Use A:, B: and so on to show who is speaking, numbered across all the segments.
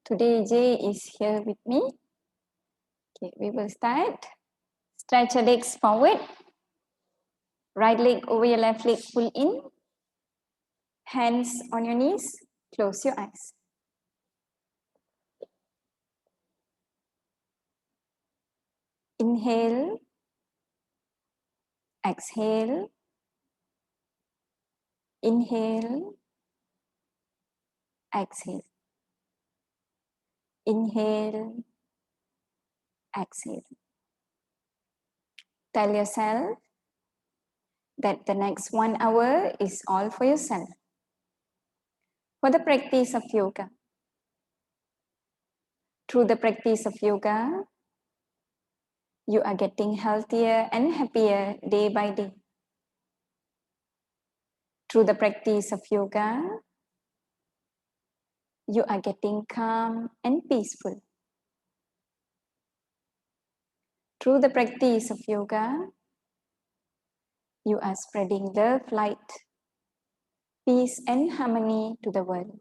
A: Today Jay is here with me. Okay, we will start. Stretch your legs forward. Right leg over your left leg, pull in. Hands on your knees, close your eyes. Inhale, exhale, inhale, exhale. Inhale, exhale. Tell yourself that the next 1 hour is all for yourself, for the practice of yoga. Through the practice of yoga, you are getting healthier and happier day by day. Through the practice of yoga, you are getting calm and peaceful. Through the practice of yoga, you are spreading love, light, peace and harmony to the world.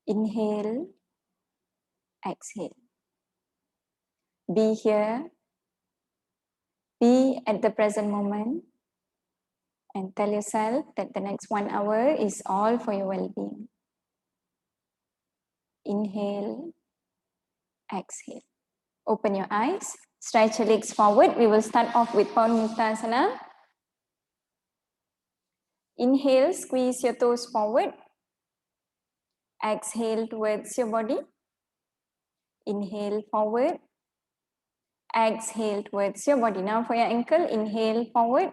A: Inhale, exhale. Be here, be at the present moment, and tell yourself that the next 1 hour is all for your well-being. Inhale, exhale. Open your eyes, stretch your legs forward. We will start off with Pawanmuktasana. Inhale, squeeze your toes forward. Exhale towards your body. Inhale forward. Exhale towards your body. Now for your ankle, inhale forward.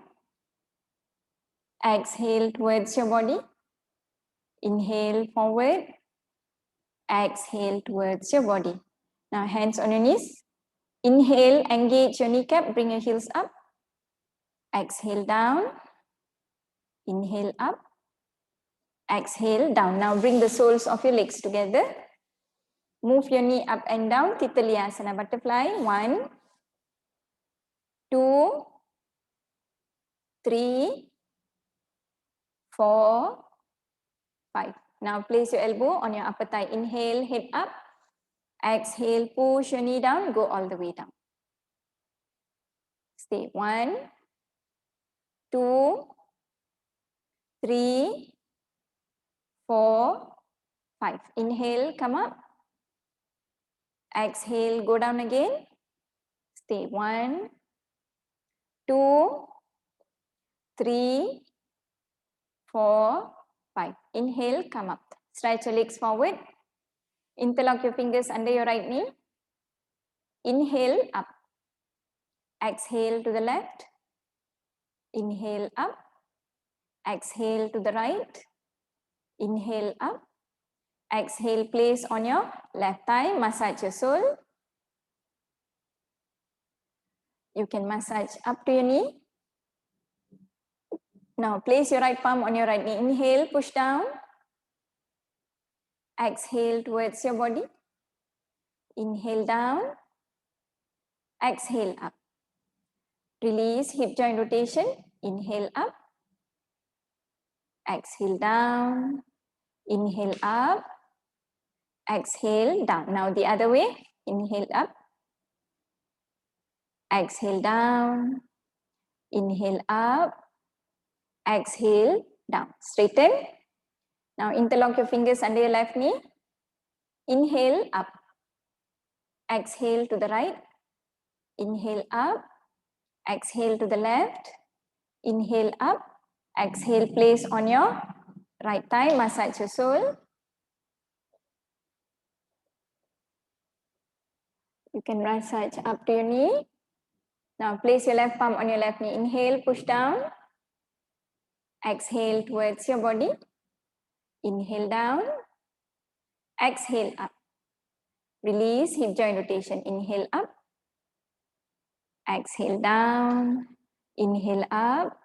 A: Exhale towards your body. Inhale forward. Exhale towards your body. Now hands on your knees. Inhale, engage your kneecap, bring your heels up. Exhale down. Inhale up. Exhale down. Now bring the soles of your legs together. Move your knee up and down. Titalyasana butterfly. 1, 2, 3, 4, 5. Now place your elbow on your upper thigh. Inhale, head up. Exhale, push your knee down. Go all the way down. Stay. 1, 2, 3, 4, 5. Inhale, come up. Exhale, go down again. Stay. 1, 2, 3, 4, 5. Inhale, come up. Stretch your legs forward. Interlock your fingers under your right knee. Inhale, up. Exhale to the left. Inhale, up. Exhale to the right. Inhale, up. Exhale, place on your left thigh. Massage your sole. You can massage up to your knee. Now place your right palm on your right knee. Inhale, push down. Exhale towards your body. Inhale down. Exhale up. Release hip joint rotation. Inhale up. Exhale down. Inhale up. Exhale down. Now the other way. Inhale up. Exhale down. Inhale up. Exhale down. Straighten. Now interlock your fingers under your left knee. Inhale up. Exhale to the right. Inhale up. Exhale to the left. Inhale up. Exhale, place on your right thigh. Massage your sole. You can massage up to your knee. Now place your left palm on your left knee. Inhale, push down. Exhale towards your body. Inhale down. Exhale up. Release hip joint rotation. Inhale up. Exhale down. Inhale up.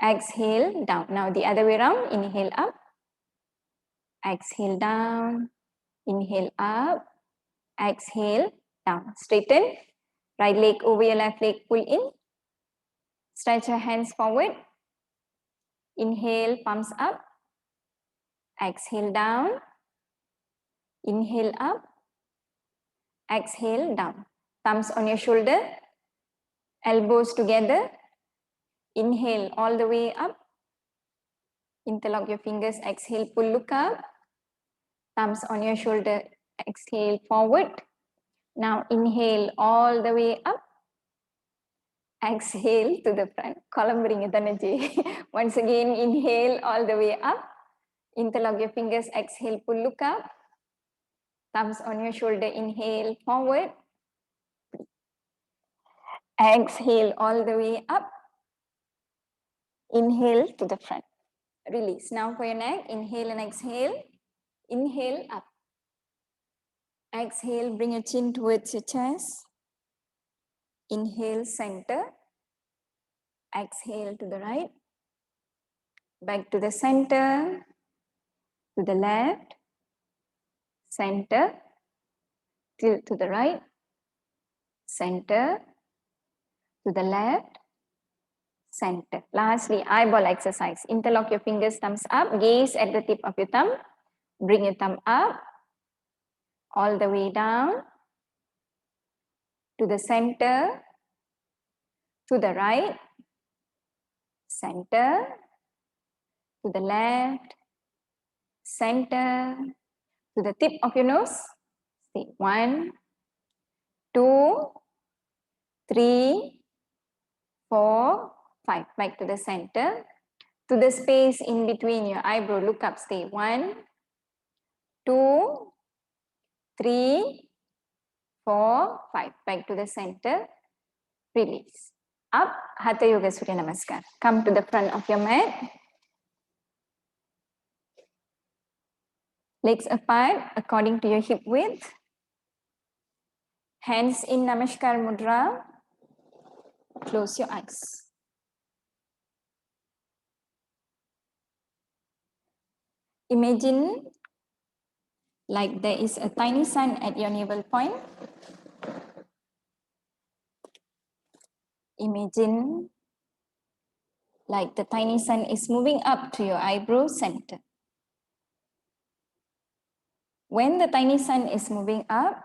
A: Exhale down. Now the other way around. Inhale up. Exhale down. Inhale up. Exhale down. Straighten. Right leg over your left leg. Pull in. Stretch your hands forward. Inhale, palms up. Exhale down. Inhale up. Exhale down. Thumbs on your shoulder. Elbows together. Inhale all the way up. Interlock your fingers. Exhale, pull, look up. Thumbs on your shoulder. Exhale, forward. Now inhale all the way up. Exhale to the front. Once again, inhale all the way up. Interlock your fingers. Exhale, pull, look up. Thumbs on your shoulder. Inhale, forward. Exhale all the way up. Inhale to the front. Release. Now for your neck, inhale and exhale. Inhale up. Exhale, bring your chin towards your chest. Inhale, center. Exhale to the right. Back to the center. To the left. Center. Tilt to the right. Center. To the left. Center. Lastly, eyeball exercise. Interlock your fingers, thumbs up. Gaze at the tip of your thumb. Bring your thumb up. All the way down. To the center. To the right. Center. To the left. Center. To the tip of your nose. Stay. 1, 2, 3, 4, 5. Back to the center. To the space in between your eyebrow. Look up. Stay. 1, 2, 3, 4, 5. Back to the center. Release. Up. Hatha Yoga Surya Namaskar. Come to the front of your mat. Legs apart according to your hip width. Hands in Namaskar Mudra. Close your eyes. Imagine like there is a tiny sun at your navel point. Imagine like the tiny sun is moving up to your eyebrow center. When the tiny sun is moving up,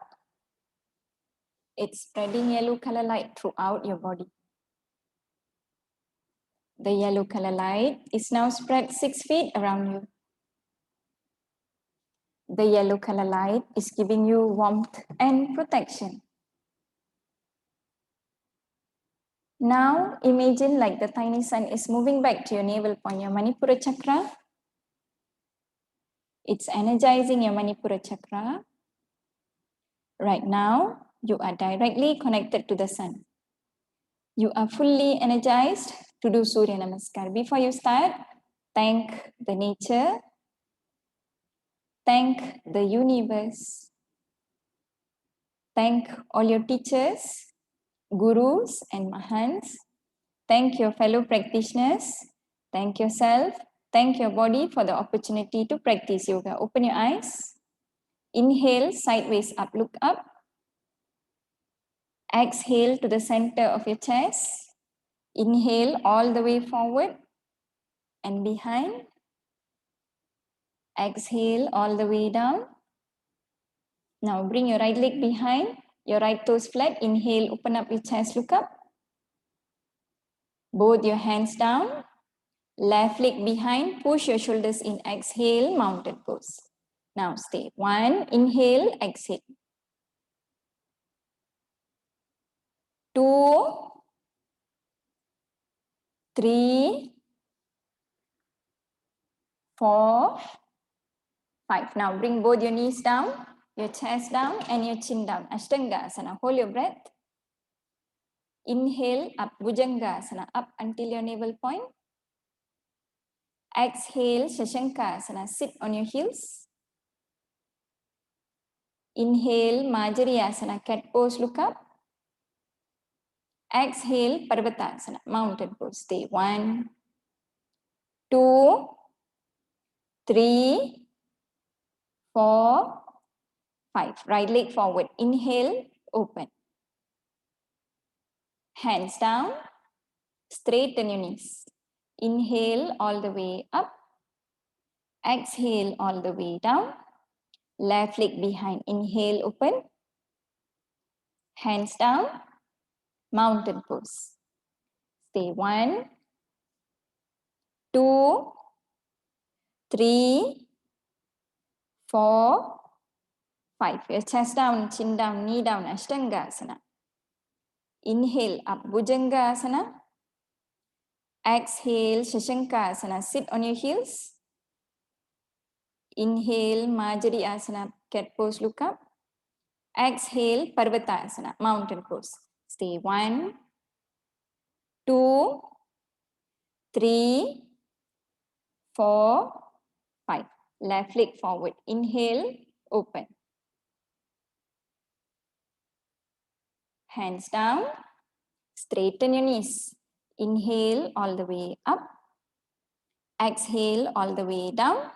A: it's spreading yellow color light throughout your body. The yellow color light is now spread 6 feet around you. The yellow color light is giving you warmth and protection. Now imagine like the tiny sun is moving back to your navel point, your Manipura chakra. It's energizing your Manipura chakra. Right now, you are directly connected to the sun. You are fully energized to do Surya Namaskar. Before you start, thank the nature, thank the universe, thank all your teachers, gurus and mahants, thank your fellow practitioners, thank yourself, thank your body for the opportunity to practice yoga. Open your eyes, inhale, sideways up, look up. Exhale to the center of your chest. Inhale all the way forward and behind. Exhale all the way down. Now bring your right leg behind, your right toes flat. Inhale, open up your chest, look up. Both your hands down. Left leg behind, push your shoulders in. Exhale, mountain pose. Now stay. 1, inhale, exhale. 2, 3, 4, 5. Now bring both your knees down, your chest down and your chin down. Ashtangasana. Hold your breath. Inhale up, Bhujangasana, up until your navel point. Exhale, Shashankasana, sit on your heels. Inhale, Majariyasana, cat pose, look up. Exhale, Parvatasana, mountain pose. Stay. 1, 2, 3, 4, 5. Right leg forward. Inhale, open. Hands down, straighten your knees. Inhale all the way up. Exhale all the way down. left leg behind, inhale, open, hands down, mountain pose. Stay 1, 2, 3, 4, 5. Your chest down, chin down, knee down, Ashtangasana. Inhale up, Bhujangasana. Exhale, Shashankasana. Sit on your heels. Inhale, Majari Asana, cat pose, look up. Exhale, Parvatasana, mountain pose. Stay 1, 2, 3, 4, 5. Left leg forward. Inhale, open. Hands down, straighten your knees. Inhale all the way up. Exhale all the way down.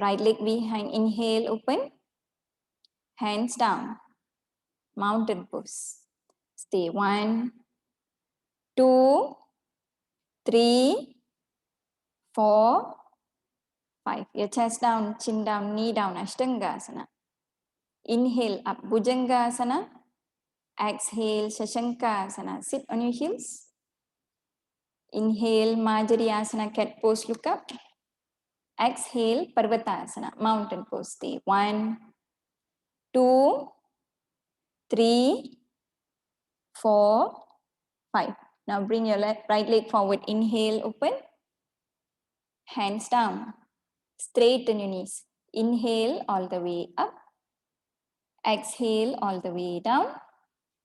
A: Right leg behind, inhale, open. Hands down, mountain pose. Stay 1, 2, 3, 4, 5. Your chest down, chin down, knee down, Ashtangasana. Inhale up, Bhujangasana. Exhale, Shashankasana. Sit on your heels. Inhale, Majari Asana, cat pose, look up. Exhale, Parvatasana, mountain pose. Stay 1, 2, 3, 4, 5. Now bring your right leg forward. Inhale, open. Hands down. Straighten your knees. Inhale all the way up. Exhale all the way down.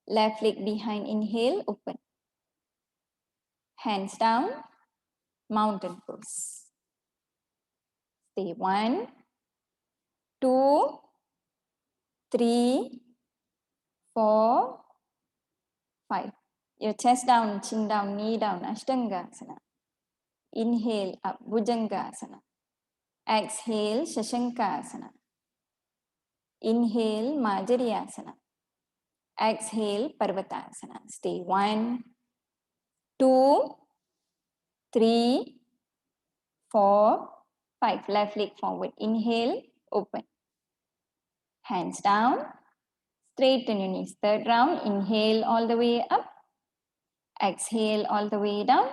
A: Left leg behind. Inhale, open. Hands down. Mountain pose. Stay 1, 2, 3, 4, 5. Your chest down, chin down, knee down, Ashtangasana. Inhale up, Bhujangasana. Exhale, Shashankasana. Inhale, Majariyasana. Exhale, Parvatasana. Stay 1, 2, 3, 4, 5. Left leg forward. Inhale, open. Hands down. Straighten your knees. Third round. Inhale all the way up. Exhale all the way down.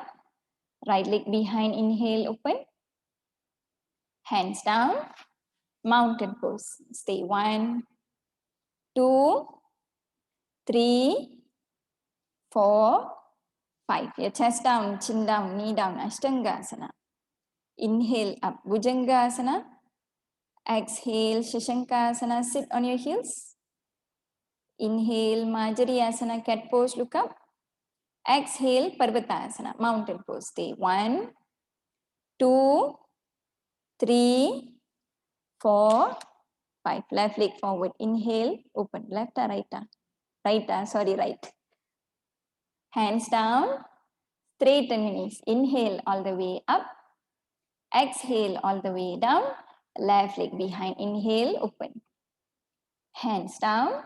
A: Right leg behind. Inhale, open. Hands down. Mountain pose. Stay 1, 2, 3, 4, 5. Your chest down, chin down, knee down, Ashtangasana. Inhale up, Bhujangasana. Exhale, Shashankasana. Sit on your heels. Inhale, Majariyasana, cat pose, look up. Exhale, Parvatasana, mountain pose. Stay 1, 2, 3, 4, 5. Left leg forward. Inhale, open. Left or right? Right. Hands down. Straighten your knees. Inhale all the way up. Exhale all the way down. Left leg behind. Inhale, open. Hands down.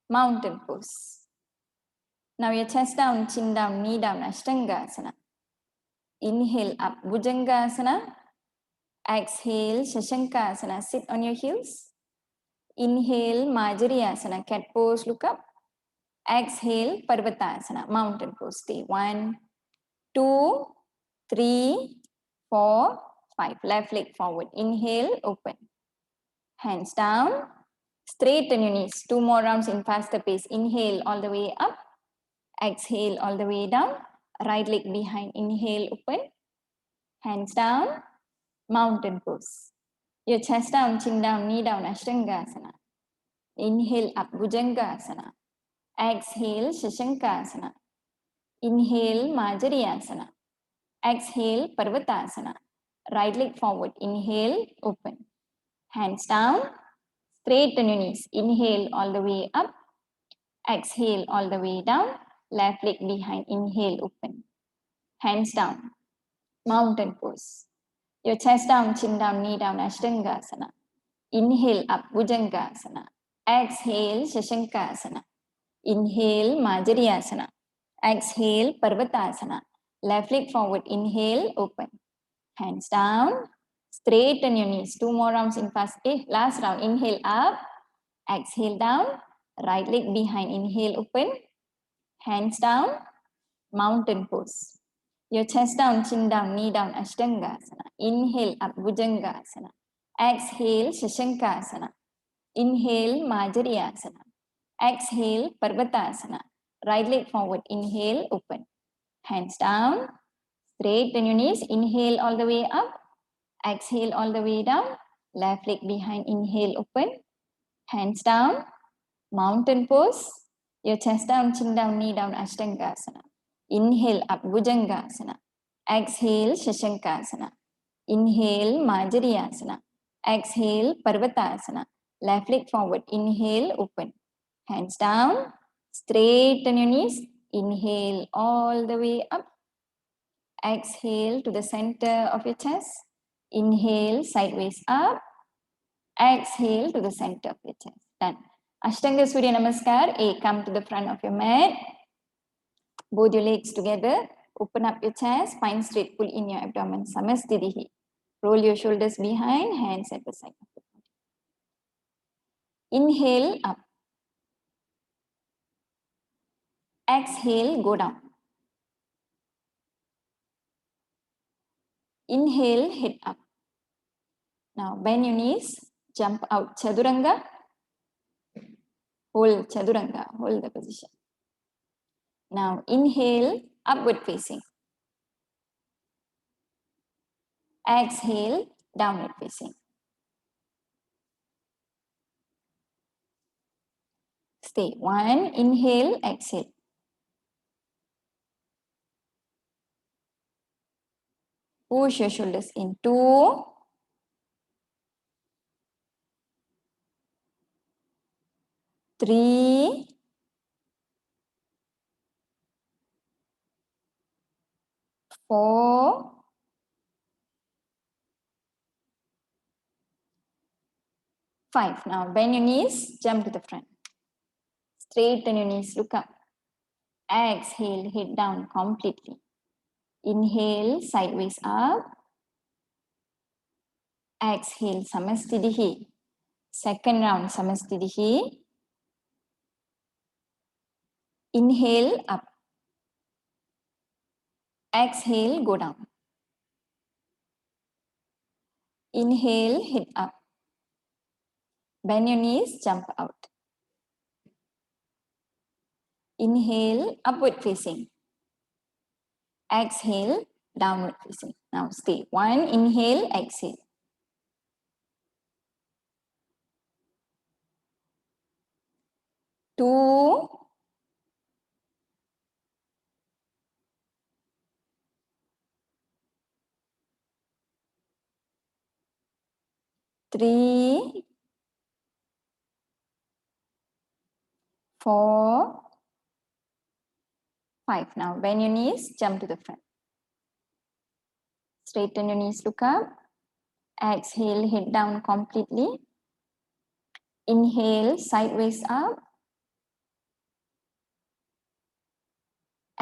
A: Mountain pose. Now your chest down, chin down, knee down, Ashtangasana. Inhale up, Bhujangasana. Exhale, Shashankasana. Sit on your heels. Inhale, Majariyasana, cat pose, look up. Exhale, Parvatasana, mountain pose. Stay 1, 2, 3, 4, 5. Left leg forward. Inhale, open. Hands down. Straighten your knees. 2 more rounds in faster pace. Inhale all the way up. Exhale all the way down. Right leg behind. Inhale, open. Hands down. Mountain pose. Your chest down, chin down, knee down, Ashtangasana. Inhale up, Bhujangasana. Exhale, Shashankasana. Inhale, Majariyasana. Exhale, Parvatasana. Right leg forward. Inhale, open. Hands down. Straighten your knees. Inhale all the way up. Exhale all the way down. Left leg behind. Inhale, open. Hands down. Mountain pose. Your chest down, chin down, knee down, Ashtangasana. Inhale up, Bhujangasana. Exhale, Shashankasana. Inhale, Majariyasana. Exhale, Parvatasana. Left leg forward. Inhale, open. Hands down. Straighten your knees. 2 more rounds in fast. Last round. Inhale up. Exhale down. Right leg behind. Inhale open. Hands down. Mountain pose. Your chest down, chin down, knee down. Ashtangasana. Inhale up. Bhujangasana. Exhale. Shashankasana. Inhale. Majariyasana. Exhale. Parvatasana. Right leg forward. Inhale. Open. Hands down. Straighten your knees. Inhale all the way up. Exhale all the way down. Left leg behind. Inhale, open. Hands down. Mountain pose. Your chest down, chin down, knee down. Ashtangasana. Inhale up. Bhujangasana. Exhale. Shashankasana. Inhale. Majariyasana. Exhale. Parvatasana. Left leg forward. Inhale, open. Hands down. Straighten your knees. Inhale all the way up. Exhale to the center of your chest. Inhale, sideways up. Exhale to the center of your chest. Done. Ashtanga Surya Namaskar. Come to the front of your mat. Both your legs together. Open up your chest. Spine straight. Pull in your abdomen. Samastitihi. Roll your shoulders behind. Hands at the side of the body. Inhale, up. Exhale, go down. Inhale, head up. Now bend your knees. Jump out. Chaduranga. Hold Chaduranga. Hold the position. Now inhale, upward facing. Exhale, downward facing. Stay. 1, inhale, exhale. Push your shoulders in. 2, 3, 4, 5. Now bend your knees, jump to the front. Straighten your knees, look up. Exhale, head down completely. Inhale, sideways up. Exhale, Samastitihi. Second round, Samastitihi. Inhale, up. Exhale, go down. Inhale, head up. Bend your knees, jump out. Inhale, upward facing. Exhale, downward facing. Now stay. 1, inhale, exhale. 2, 3, 4, 5. Now bend your knees, jump to the front. Straighten your knees, look up. Exhale, head down completely. Inhale, sideways up.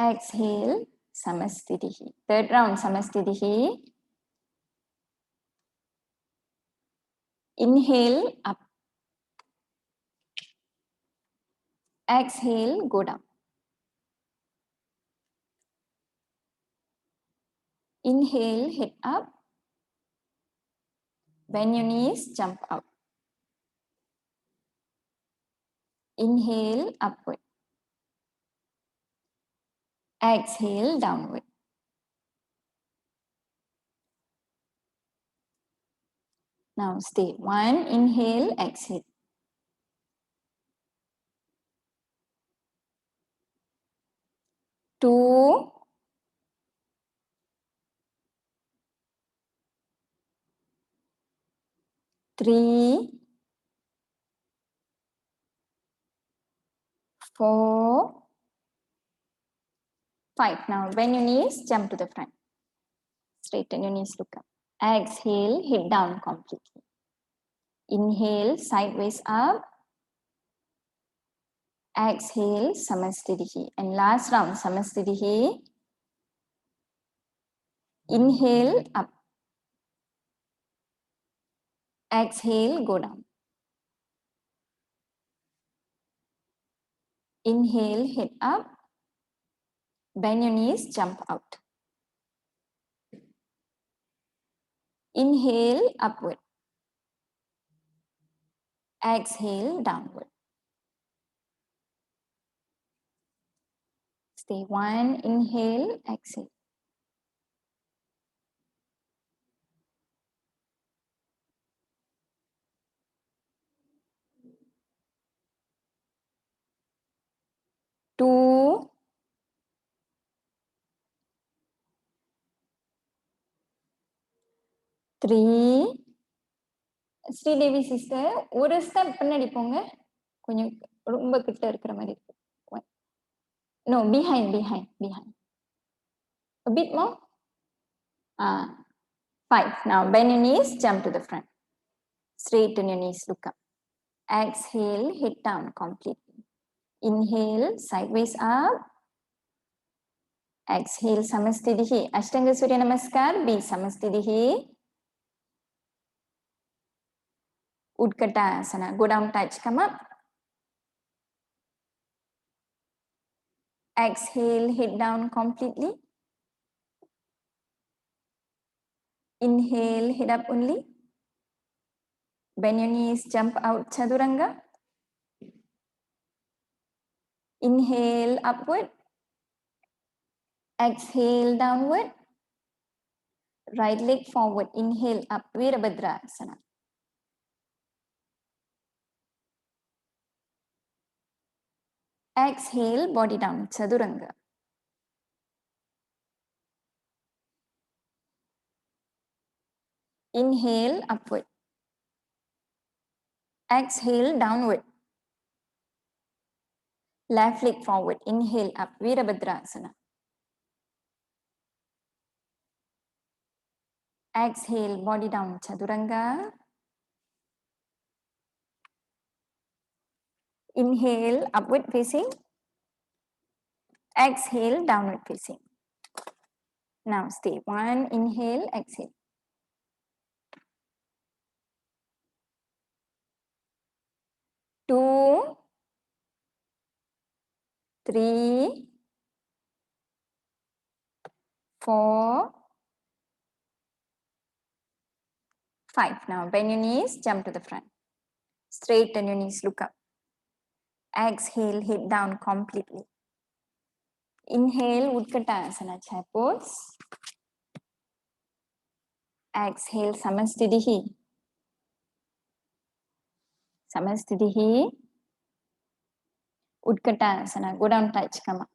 A: Exhale, Samastitihi. Third round, Samastitihi. Inhale, up. Exhale, go down. Inhale, head up. Bend your knees, jump out. Inhale, upward. Exhale, downward. Now stay. 1, inhale, exhale. 2, 3, 4, 5. Now bend your knees, jump to the front. Straighten your knees, look up. Exhale, head down completely. Inhale, sideways up. Exhale, Samastitihi. And last round, Samastitihi. Inhale, up. Exhale, go down. Inhale, head up. Bend your knees, jump out. Inhale, upward. Exhale, downward. Stay one, inhale, exhale. Two, three. Sridevi sister ஒரு step பின்னாடி போங்க, கொஞ்சம் ரொம்ப கிட்ட இருக்கிற மாதிரி இருக்கு. No, behind. A bit more. 5. Now bend your knees, jump to the front. Straighten your knees, look up. Exhale, head down completely. Inhale, sideways up. Exhale, Samastitihi. Ashtanga Surya Namaskar, be Samastitihi. Utkatasana, go down, touch, come up. Exhale, head down completely. Inhale, head up only. Bend your knees, jump out, Chaturanga. Inhale, upward. Exhale, downward. Right leg forward, inhale up, Virabhadrasana. Exhale, body down, Chaturanga. Inhale, upward. Exhale, downward. Left leg forward, inhale up, Virabhadrasana. Exhale, body down, Chaturanga. Inhale, upward facing. Exhale, downward facing. Now stay. One, inhale, exhale. Two, three, four, 5. Now bend your knees, jump to the front. Straighten your knees, look up. Exhale, head down completely. Inhale, Utkatasana, chair pose. Exhale, Samastitihi. Samastitihi. Utkatasana, go down, touch, come up.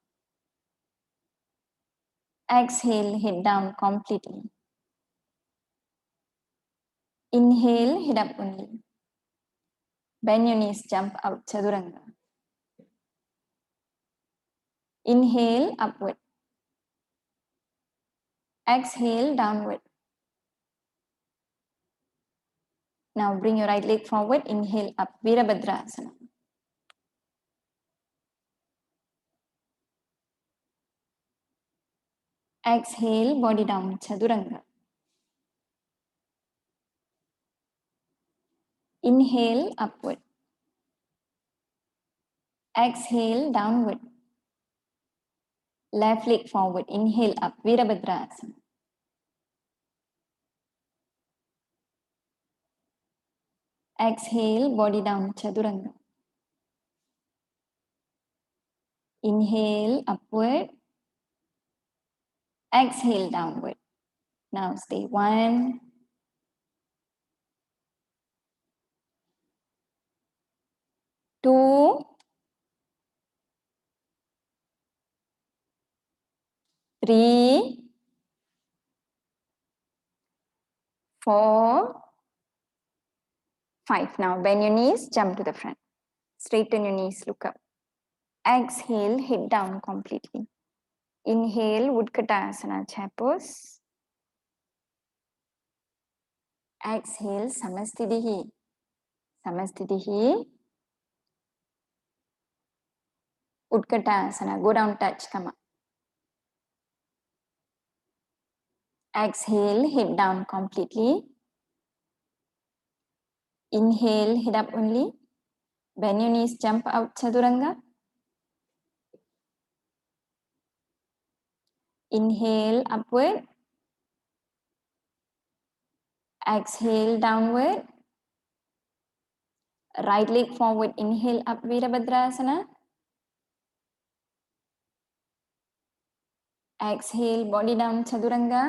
A: Exhale, head down completely. Inhale, head up only. Bend your knees, jump out, Chaturanga. Inhale, upward. Exhale, downward. Now bring your right leg forward, inhale up, Virabhadrasana. Exhale, body down, Chaturanga. Inhale, upward. Exhale, downward. Left leg forward, inhale up, Virabhadrasana. Exhale, body down, Chaturanga. Inhale, upward. Exhale, downward. Now stay. 1, 2, 3, 4, 5. Now bend your knees, jump to the front. Straighten your knees, look up. Exhale, head down completely. Inhale, Utkatasana, chair pose. Exhale, Samastitihi. Samastitihi. Utkatasana, go down, touch, come up. Exhale, head down completely. Inhale, head up only. Bend your knees, jump out chaturanga. Inhale, upward. Exhale, downward. Right leg forward, inhale up, Virabhadrasana. Exhale, body down, Chaturanga.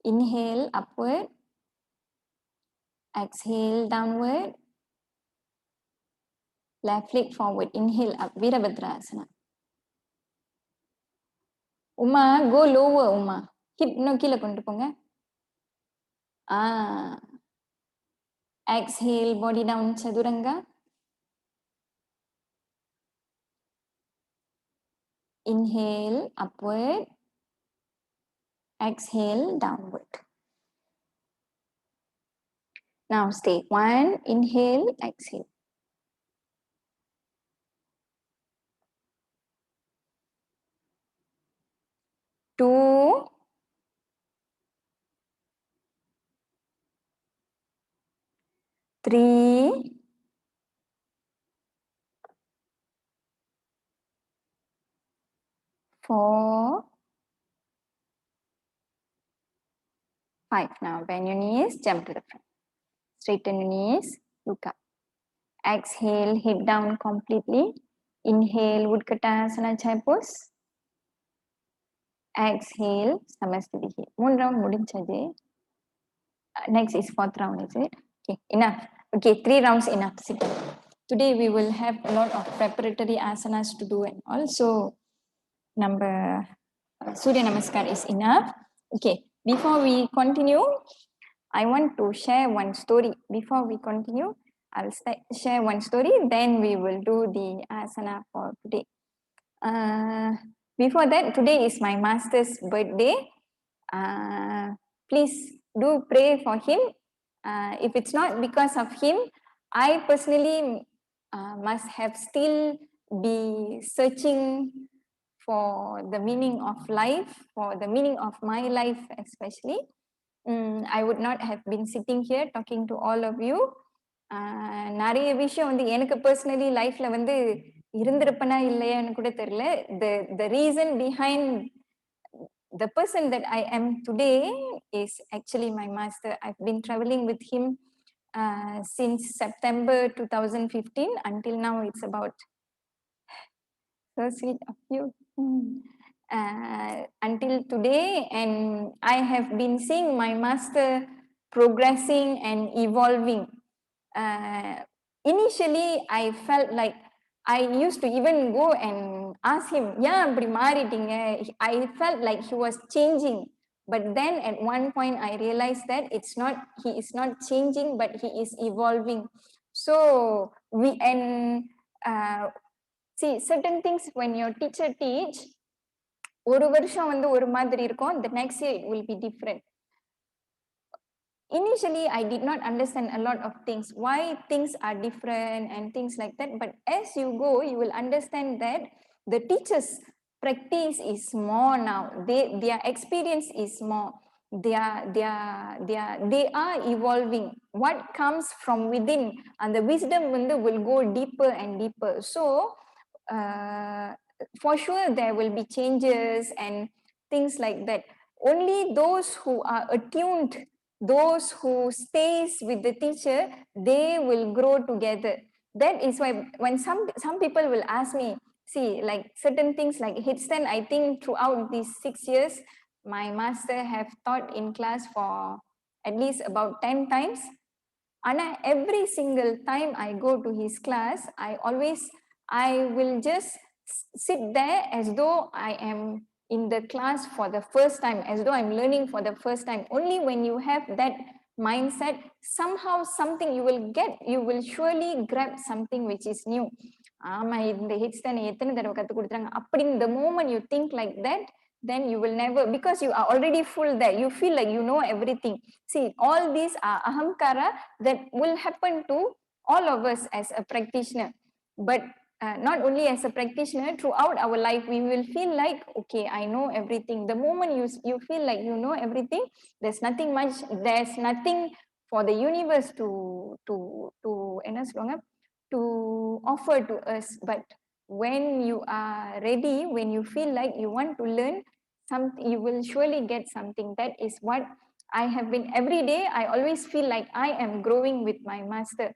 A: Inhale, upward. Exhale, downward. Left leg forward, inhale up, Virabhadrasana. Uma, go lower, Uma. Hip no kila kondu ponga. Exhale, body down, Chaturanga. Inhale, upward. Exhale, downward. Now stay. 1, inhale, exhale. 2, 3, 4, 5. Now bend your knees, jump to the front. Straighten your knees, look up. Exhale, hip down completely. Inhale, Utkatasana Chai pose. Exhale, Samasthiti. 3 round mudinchaje. Next is 4th round, is it? Okay, enough. Okay, 3 rounds enough. Sit. Today we will have a lot of preparatory asanas to do, and also number Surya Namaskar is enough. Okay, before we continue, I want to share one story. Before we continue, I'll share one story, then we will do the asana for today. Before that, today is my master's birthday. Please do pray for him. If it's not because of him, I personally must have still be searching for the meaning of life, for the meaning of my life especially. I would not have been sitting here talking to all of you. நிறைய விஷயம் வந்து எனக்கு personally லைஃப்ல வந்து இருந்திருப்பனா இல்லையான்னு கூட தெரியல. The reason behind the person that I am today is actually my master. I've been traveling with him since September 2015 until now. It's about so sweet of you. Until today, and I have been seeing my master progressing and evolving. Initially, I felt like I used to even go and ask him, I felt like he was changing. But then at one point, I realized that he is not changing, but he is evolving. So see, certain things when your teacher teach, ஒரு வருஷம் வந்து ஒரு மாதிரி இருக்கும், the next year it will be different. Initially, I did not understand a lot of things, why things are different and things like that. But as you go, you will understand that the teachers' practice is more now. Their experience is more. They are evolving. What comes from within and the wisdom will go deeper and deeper. So for sure there will be changes and things like that. Only those who are attuned, those who stays with the teacher, they will grow together. That is why when some people will ask me, see, like certain things like headstand, I think throughout these 6 years, my master have taught in class for at least about 10 times. And every single time I go to his class, I will just sit there as though I am in the class for the first time, as though I'm learning for the first time. Only when you have that mindset, somehow something you will surely grab something which is new. The moment you think like that, then you will never, because you are already full there, you feel like you know everything. See, all these are ahamkara that will happen to all of us as a practitioner. But not only as a practitioner, throughout our life, we will feel like, okay, I know everything. The moment you feel like you know everything, there's nothing for the universe to என்ன சொல்லுவாங்க, to offer to us. But when you are ready, when you feel like you want to learn something, you will surely get something. That is what I have been every day. I always feel like I am growing with my master.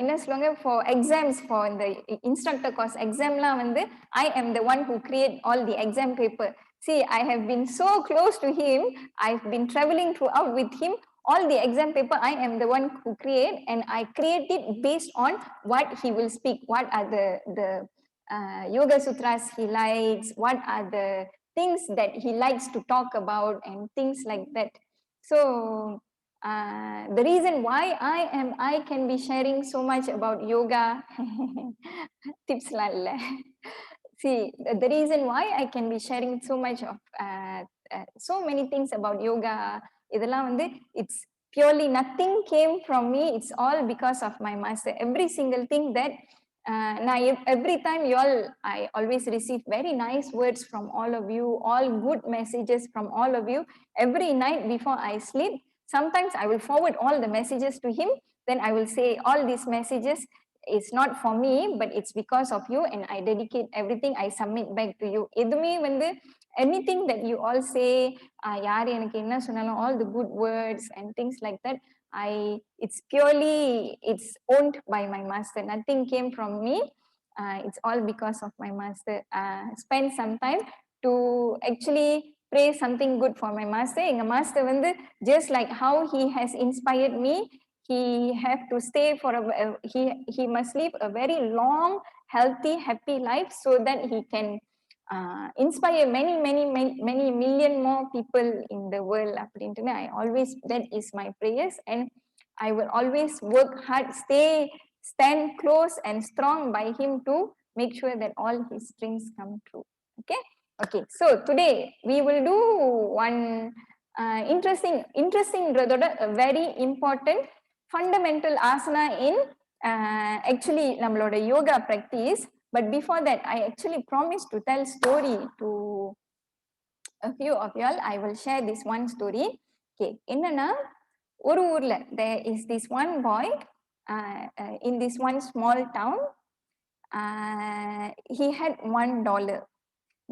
A: என்ன சொல்லுவாங்க, for exams, for the instructor course examலாம் வந்து I am the one who create all the exam paper. See, I have been so close to him. I've been traveling throughout with him. All the exam paper I am the one who create, and I create it based on what he will speak, what are the yoga sutras he likes, what are the things that he likes to talk about, and things like that. So the reason why I can be sharing so much about yoga tips la illa. See, the reason why I can be sharing so much of so many things about yoga, இதெல்லாம் வந்து it's purely nothing came from me. It's all because of my master. Every single thing that every time I always receive very nice words from all of you, all good messages from all of you. Every night before I sleep, sometimes I will forward all the messages to him. Then I will say, all these messages is not for me, but it's because of you, and I dedicate everything, I submit back to you. எதுமே வந்து anything that you all say, யார் எனக்கு என்ன சொன்னாலும், all the good words and things like that, it's owned by my master. Nothing came from me. It's all because of my master. Spend some time to actually pray something good for my master. எங்க master வந்து just like how he has inspired me, he have to stay for he must live a very long, healthy, happy life so that he can inspire many million more people in the world. I always, that is my prayers, and I will always work hard, stand close and strong by him to make sure that all his dreams come true. Okay, so today we will do one interesting very important fundamental asana in actually நம்மளோட yoga practice. But before that, I actually promised to tell story to a few of y'all. I will share this one story. Okay, என்னன்னா ஒரு ஊர்ல there is this one boy in this one small town. He had $1.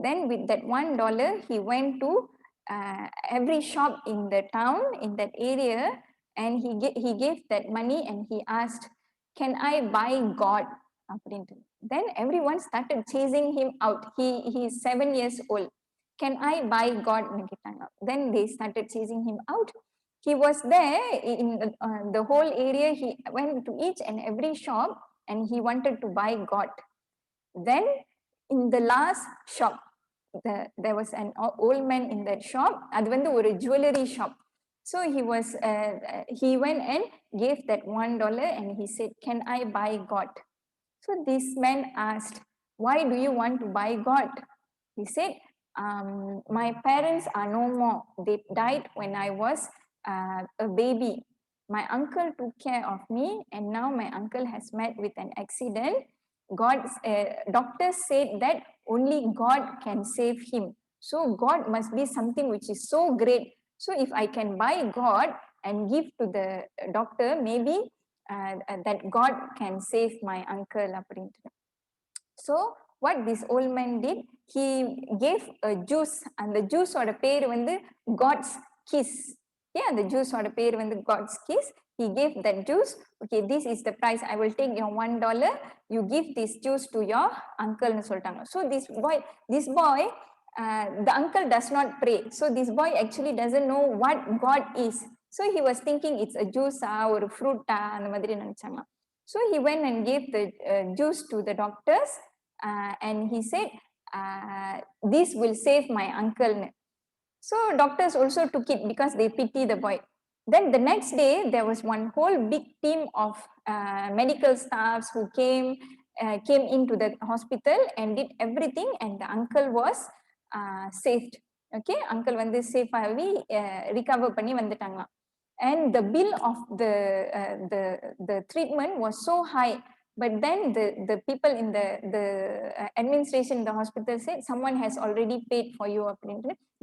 A: Then with that $1, he went to every shop in the town, in that area, and he gave that money and he asked, can I buy God? Then everyone started chasing him out. He is 7 years old. Can I buy God? Then they started chasing him out. He was there in the whole area. He went to each and every shop and he wanted to buy God. Then in the last shop, there was an old man in that shop. அது வந்து ஒரு jewelry shop. So he went and gave that $1 and he said, can I buy God? So this man asked, why do you want to buy God? He said, my parents are no more. They died when I was a baby. My uncle took care of me, and now my uncle has met with an accident. Doctors said that only God can save him. So God must be something which is so great. So if I can buy God and give to the doctor, maybe that God can save my uncle. So what this old man did, he gave a juice, and the juice oda பேர் வந்து God's kiss. Yeah, the juice oda பேர் வந்து God's kiss. He gave that juice. Okay, this is the price. I will take your $1. You give this juice to your uncle னு சொல்லிட்டாங்க. So this boy, the uncle does not pray. So this boy actually doesn't know what God is. So he was thinking it's a juice or a fruit அந்த மாதிரி நினைச்சாங்க. So he went and gave the juice to the doctors, and he said, this will save my uncle. So doctors also took it because they pity the boy. Then the next day, there was one whole big team of medical staffs who came into the hospital and did everything, and the uncle was saved. Okay, uncle வந்து safe ஆகி recover பண்ணி வந்துட்டாங்களாம். And the bill of the treatment was so high. But then the people in the administration in the hospital said someone has already paid for you.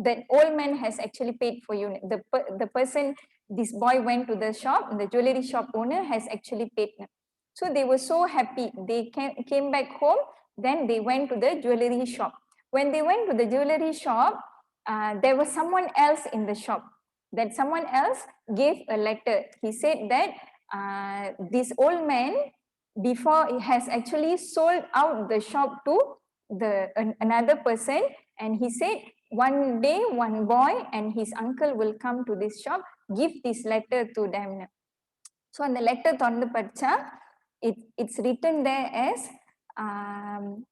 A: That old man has actually paid for you. The person, this boy went to the shop, the jewelry shop owner has actually paid. So they were so happy. They came back home. Then they went to the jewelry shop. When they went to the jewelry shop, there was someone else in the shop. That someone else gave a letter. He said that this old man before he has actually sold out the shop to another person, and he said one day one boy and his uncle will come to this shop, give this letter to them. So on the letter thorndu padicha, it's written there as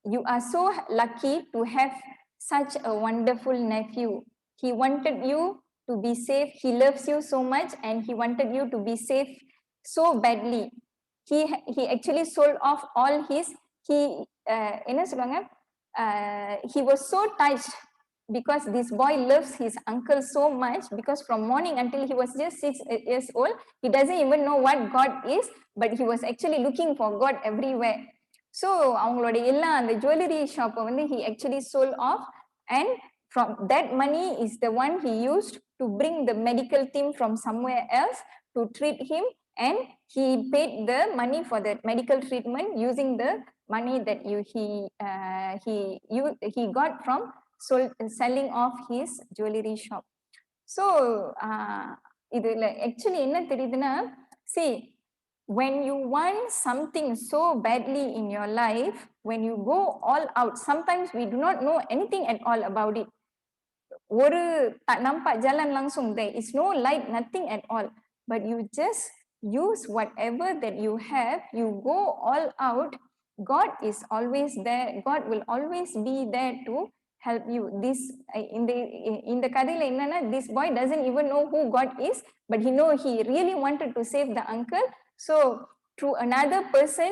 A: you are so lucky to have such a wonderful nephew. He wanted you to be safe. He loves you so much and he wanted you to be safe so badly. He actually sold off all his, என்ன சொல்லுவாங்க, he was so touched because this boy loves his uncle so much, because from morning until he was just 6 years old, he doesn't even know what God is, but he was actually looking for God everywhere. So அவங்களோட எல்லா அந்த jewelry shop வந்து he actually sold off, and from that money is the one he used to bring the medical team from somewhere else to treat him, and he paid the money for that medical treatment using the money that he got from selling off his jewelry shop. So இதுல actually என்ன தெரியுதுன்னா, see, when you want something so badly in your life, when you go all out, sometimes we do not know anything at all about it. Oru tak nampak jalan langsung, there is no light, nothing at all, but you just use whatever that you have, you go all out. God is always there. God will always be there to help you. This in the கதையில என்னன்னா, this boy doesn't even know who God is, but he really wanted to save the uncle. So through another person,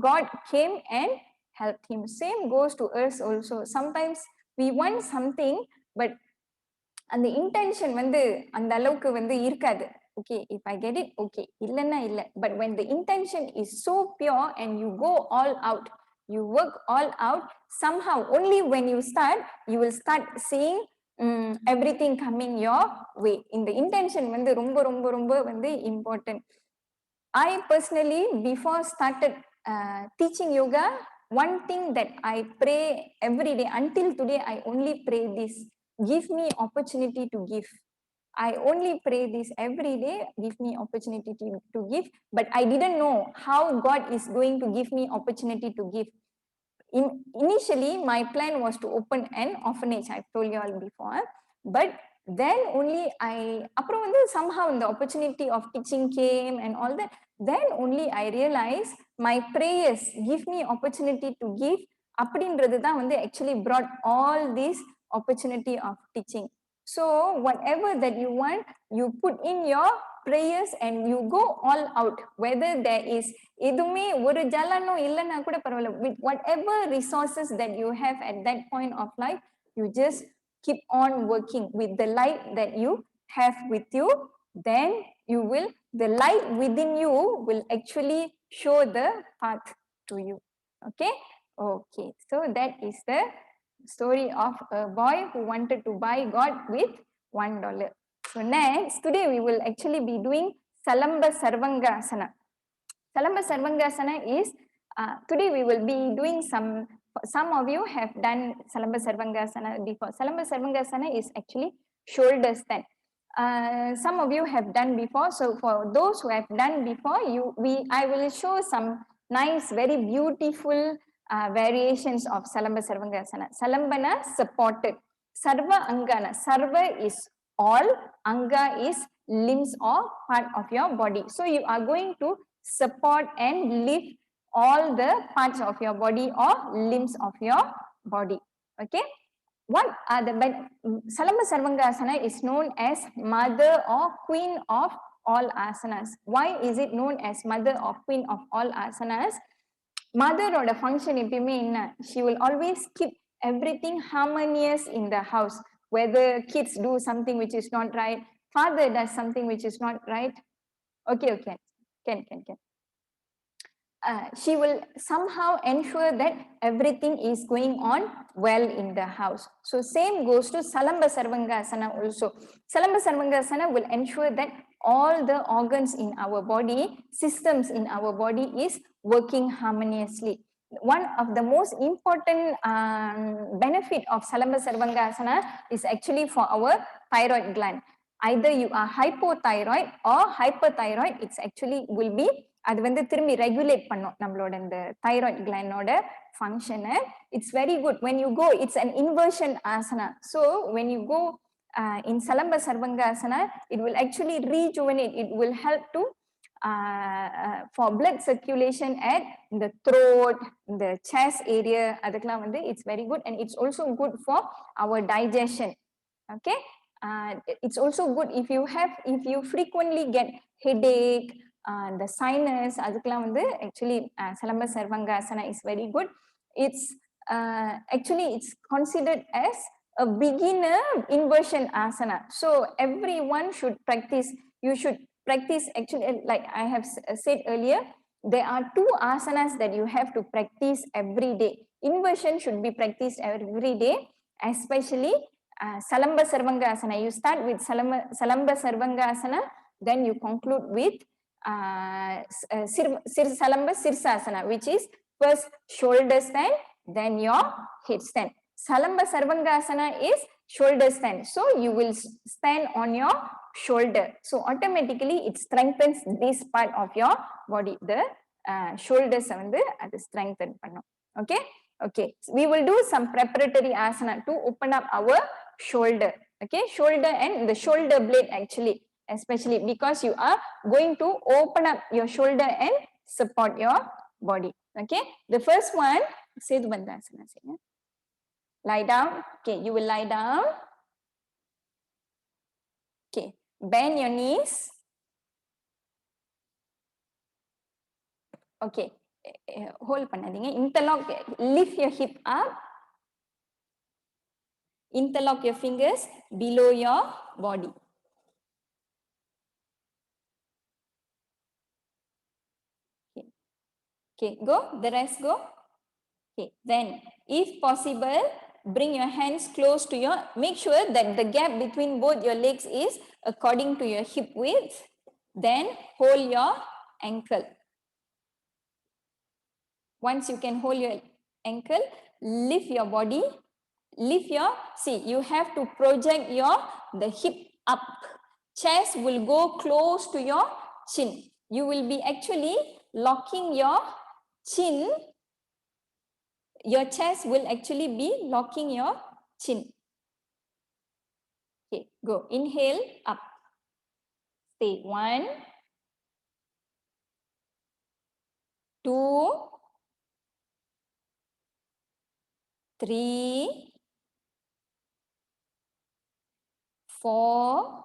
A: God came and helped him. Same goes to us also. Sometimes we want something, but அந்த intention வந்து அந்த அளவுக்கு வந்து இருக்காது. Okay, if I get it, okay, இல்லைன்னா இல்லை. But when the intention is so pure and you go all out, you work all out, somehow only when you start, you will start seeing everything coming your way. இந்த intention வந்து ரொம்ப ரொம்ப ரொம்ப வந்து important. I personally, before started teaching yoga, one thing that I pray every day until today, I only pray this: give me opportunity to give. I only pray this every day: give me opportunity to give. But I didn't know how God is going to give me opportunity to give. Initially, my plan was to open an orphanage. I've told you all before, but then only அப்புறம் வந்து somehow the opportunity of teaching came and all that. Then only I realized my prayers, give me opportunity to give, அப்படின்றது தான் வந்து actually brought all this opportunity of teaching. So whatever that you want, you put in your prayers and you go all out. Whether there is எதுவுமே ஒரு ஜலனோ இல்லைன்னா கூட பரவாயில்ல, with whatever resources that you have at that point of life, you just keep on working with the light that you have with you. Then the light within you will actually show the path to you. Okay. So that is the story of a boy who wanted to buy God with $1. So next, today we will actually be doing Salamba Sarvangasana. Salamba Sarvangasana is, today we will be doing some of you have done Salamba Sarvangasana before. Salamba Sarvangasana is actually shoulder stand. Some of you have done before. So for those who have done before, I will show some nice, very beautiful variations of Salamba Sarvangasana. Salambana, supported. Sarva Angana. Sarva is all. Anga is limbs or part of your body. So you are going to support and lift all the parts of your body or limbs of your body. Okay. What are the Salamba Sarvangasana is known as mother or queen of all asanas. Why is it known as mother or queen of all asanas? Mother or the function எப்பயுமே என்ன, she will always keep everything harmonious in the house. Whether kids do something which is not right, father does something which is not right. Okay. Can. she will somehow ensure that everything is going on well in the house. So same goes to Salamba Sarvangasana also. Salamba Sarvangasana will ensure that all the organs in our body, systems in our body is working harmoniously. One of the most important benefit of Salamba Sarvangasana is actually for our thyroid gland. Either you are hypothyroid or hyperthyroid, it's actually will be அது வந்து திரும்பி regulate பண்ணும் நம்மளோட இந்த thyroid gland ஓட function. It's very good when you go, it's an inversion asana. So when you go in Salamba Sarvangasana, it will actually rejuvenate, it will help to for blood circulation at the throat, the chest area, அதுக்கெல்லாம் வந்து it's very good, and it's also good for our digestion. Okay, it's also good if you frequently get headache, the sinus, அதுக்கெல்லாம் வந்து actually Salamba Sarvangasana is very good. It's actually it's considered as a beginner inversion asana. So everyone should practice. You should practice actually, like I have said earlier, there are 2 asanas that you have to practice every day. Inversion should be practiced every day, especially Salamba Sarvangasana. You start with Salamba Sarvangasana, then you conclude with Salamba Sirsasana, which is first shoulder stand, then your head stand. Salamba Sarvangasana is shoulder stand. So you will stand on your shoulder. So automatically it strengthens this part of your body. The shoulders வந்து அது strengthen பண்ணும். Okay. Okay. So we will do some preparatory asana to open up our shoulder. Okay. Shoulder and the shoulder blade actually, especially because you are going to open up your shoulder and support your body. Okay. The first one, Sedubandhasana. Lie down. Okay. You will lie down. Okay. Bend your knees. Okay. Hold பண்ணாதீங்க. Interlock. Lift your hip up. Interlock your fingers below your body. Okay. Okay. Go. The rest go. Okay. Then, if possible, bring your hands close to your, make sure that the gap between both your legs is according to your hip width. Then hold your ankle. Once you can hold your ankle, lift your body, lift your, see, you have to project the hip up. Chest will go close to your chin. You will be actually locking your chin. Your chest will actually be locking your chin. Okay, go. Inhale, up. Stay. 1, 2, 3, 4,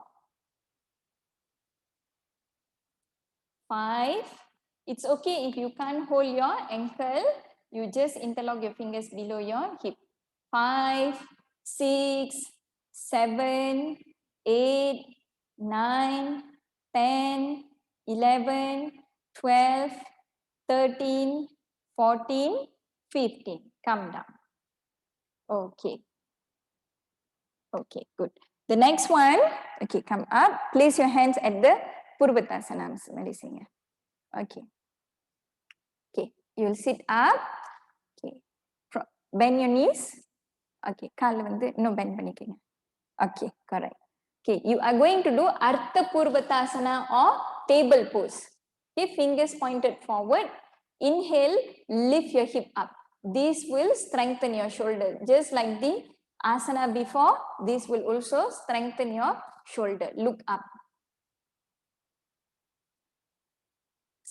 A: 5. It's okay if you can't hold your ankle. You just interlock your fingers below your hip. 5, 6, 7, 8, 9, 10, 11, 12, 13, 14, 15. Come down. Okay. Okay, good. The next one, okay, come up. Place your hands at the Purvatasana. Okay. Okay, you will sit up. Okay. Bend your knees. Okay, கால் வந்து இன்னும் bend பண்ணிக்கங்க. Okay, correct. Okay, you are going to do Ardha Purvatasana or table pose. Okay, fingers pointed forward. Inhale, lift your hip up. This will strengthen your shoulder. Just like the asana before, this will also strengthen your shoulder. Look up.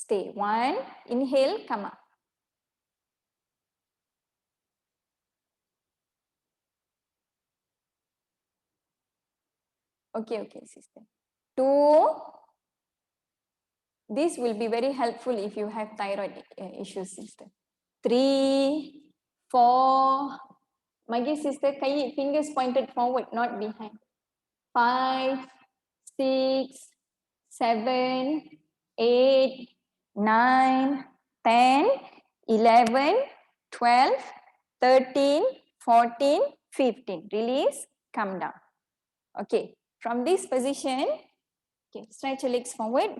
A: Stay. 1, inhale, come up. Okay, okay, sister. 2, this will be very helpful if you have thyroid issues, sister. 3, 4, my dear sister, fingers pointed forward, not behind. 5, 6, 7, 8, 9, 10, 11, 12, 13, 14, 15. Release, come down. Okay, from this position, okay, stretch your legs forward.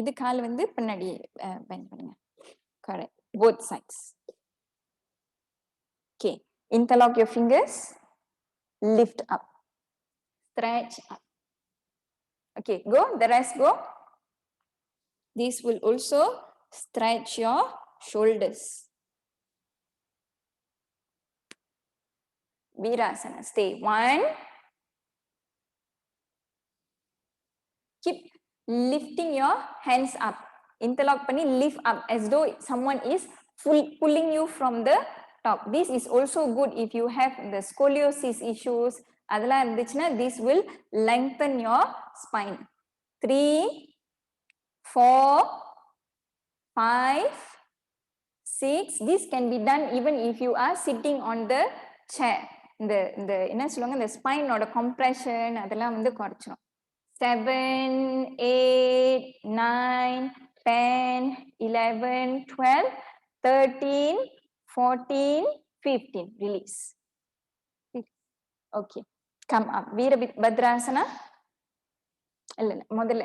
A: இது கால் வந்து பின்னாடி bend பண்ணுங்க. Correct. Both sides. Okay, interlock your fingers. Lift up. Stretch up. Okay, go. The rest go. This will also stretch your shoulders. Virasana. Stay. 1. Keep lifting your hands up. Interlock pani lift up as though someone is pulling you from the top. This is also good if you have the scoliosis issues. Adala irundichna, this will lengthen your spine. 3, 4, 5, 6. This can be done even if you are sitting on the chair. The என்ன சொல்லுவாங்க, the spine ஓட compression அதெல்லாம் வந்து குறைச்சிரும். 7, 8, 9, 10, 11, 12, 13, 14, 15. Release. Okay. Come up. Virabhadrasana. முதல்ல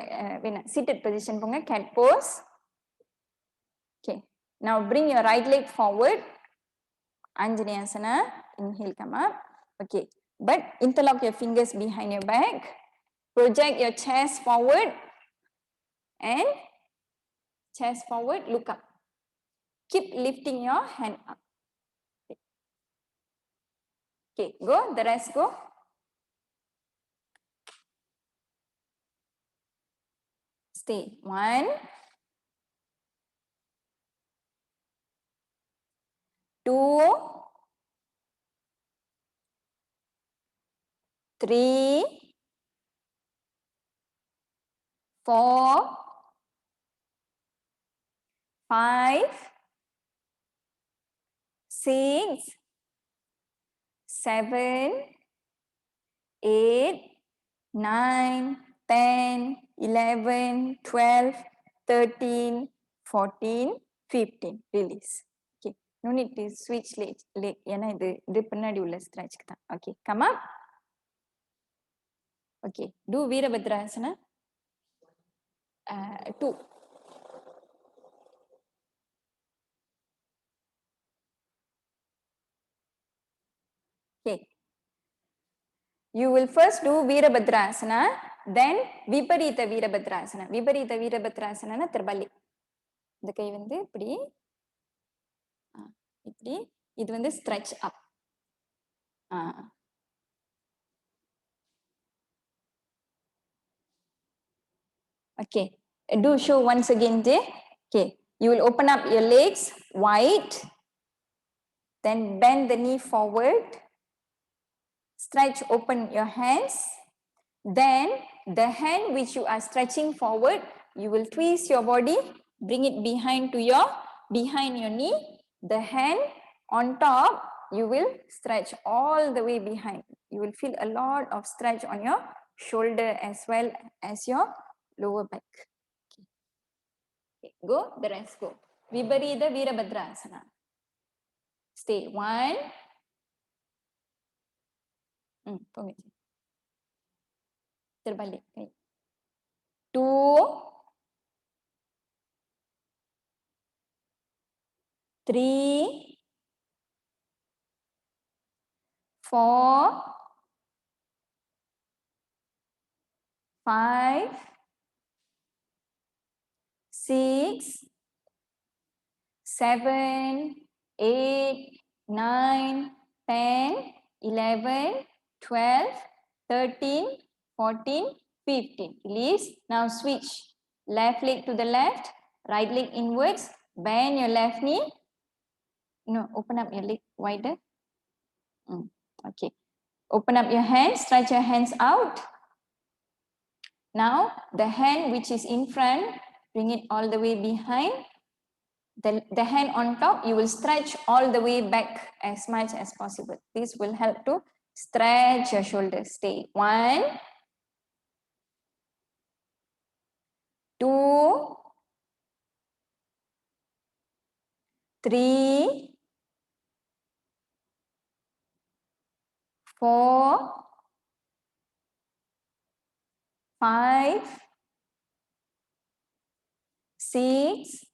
A: seated position போங்க. Cat pose. Okay. Now bring your right leg forward. Anjaneyasana. Inhale, come up. Okay. But interlock your fingers behind your back. Project your chest forward. And chest forward, look up. Keep lifting your hand up. Okay, go. The rest go. Stay. 1, 2, 3, 4, 5, 6, 7, 8, 9, 10, 11, 12, 13, 14, 15. Release. Okay. No need to switch leg. ஏன்னா இது பின்னாடி உள்ள stretch தான். Okay. Come up. Okay. Do Virabhadrasana. 2. Okay. You will first do Virabhadrasana, then Viparita Virabhadrasana. Viparita Virabhadrasana terbalik. இந்த கை வந்து இப்படி இப்படி, இது வந்து stretch up. Okay. Do show once again, Jay. Okay. You will open up your legs wide, then bend the knee forward. Stretch open your hands. Then the hand which you are stretching forward, you will twist your body, bring it behind your knee. The hand on top, you will stretch all the way behind. You will feel a lot of stretch on your shoulder as well as your lower back. Okay. Go, the rest go. Viparita Virabhadrasana. Stay. 1. Terbalik. 2, 3, 4, 5, 6, 7, 8, 9, 10, 11, 12, 13, 14, 15. Release. Now switch. Left leg to the left, right leg inwards. Bend your left knee. No, open up your leg wider. Okay. Open up your hands, stretch your hands out. Now, the hand which is in front, bring it all the way behind. The hand on top, you will stretch all the way back as much as possible. This will help to stretch your shoulders. Stay. 1, 2, 3, 4, 5, 6,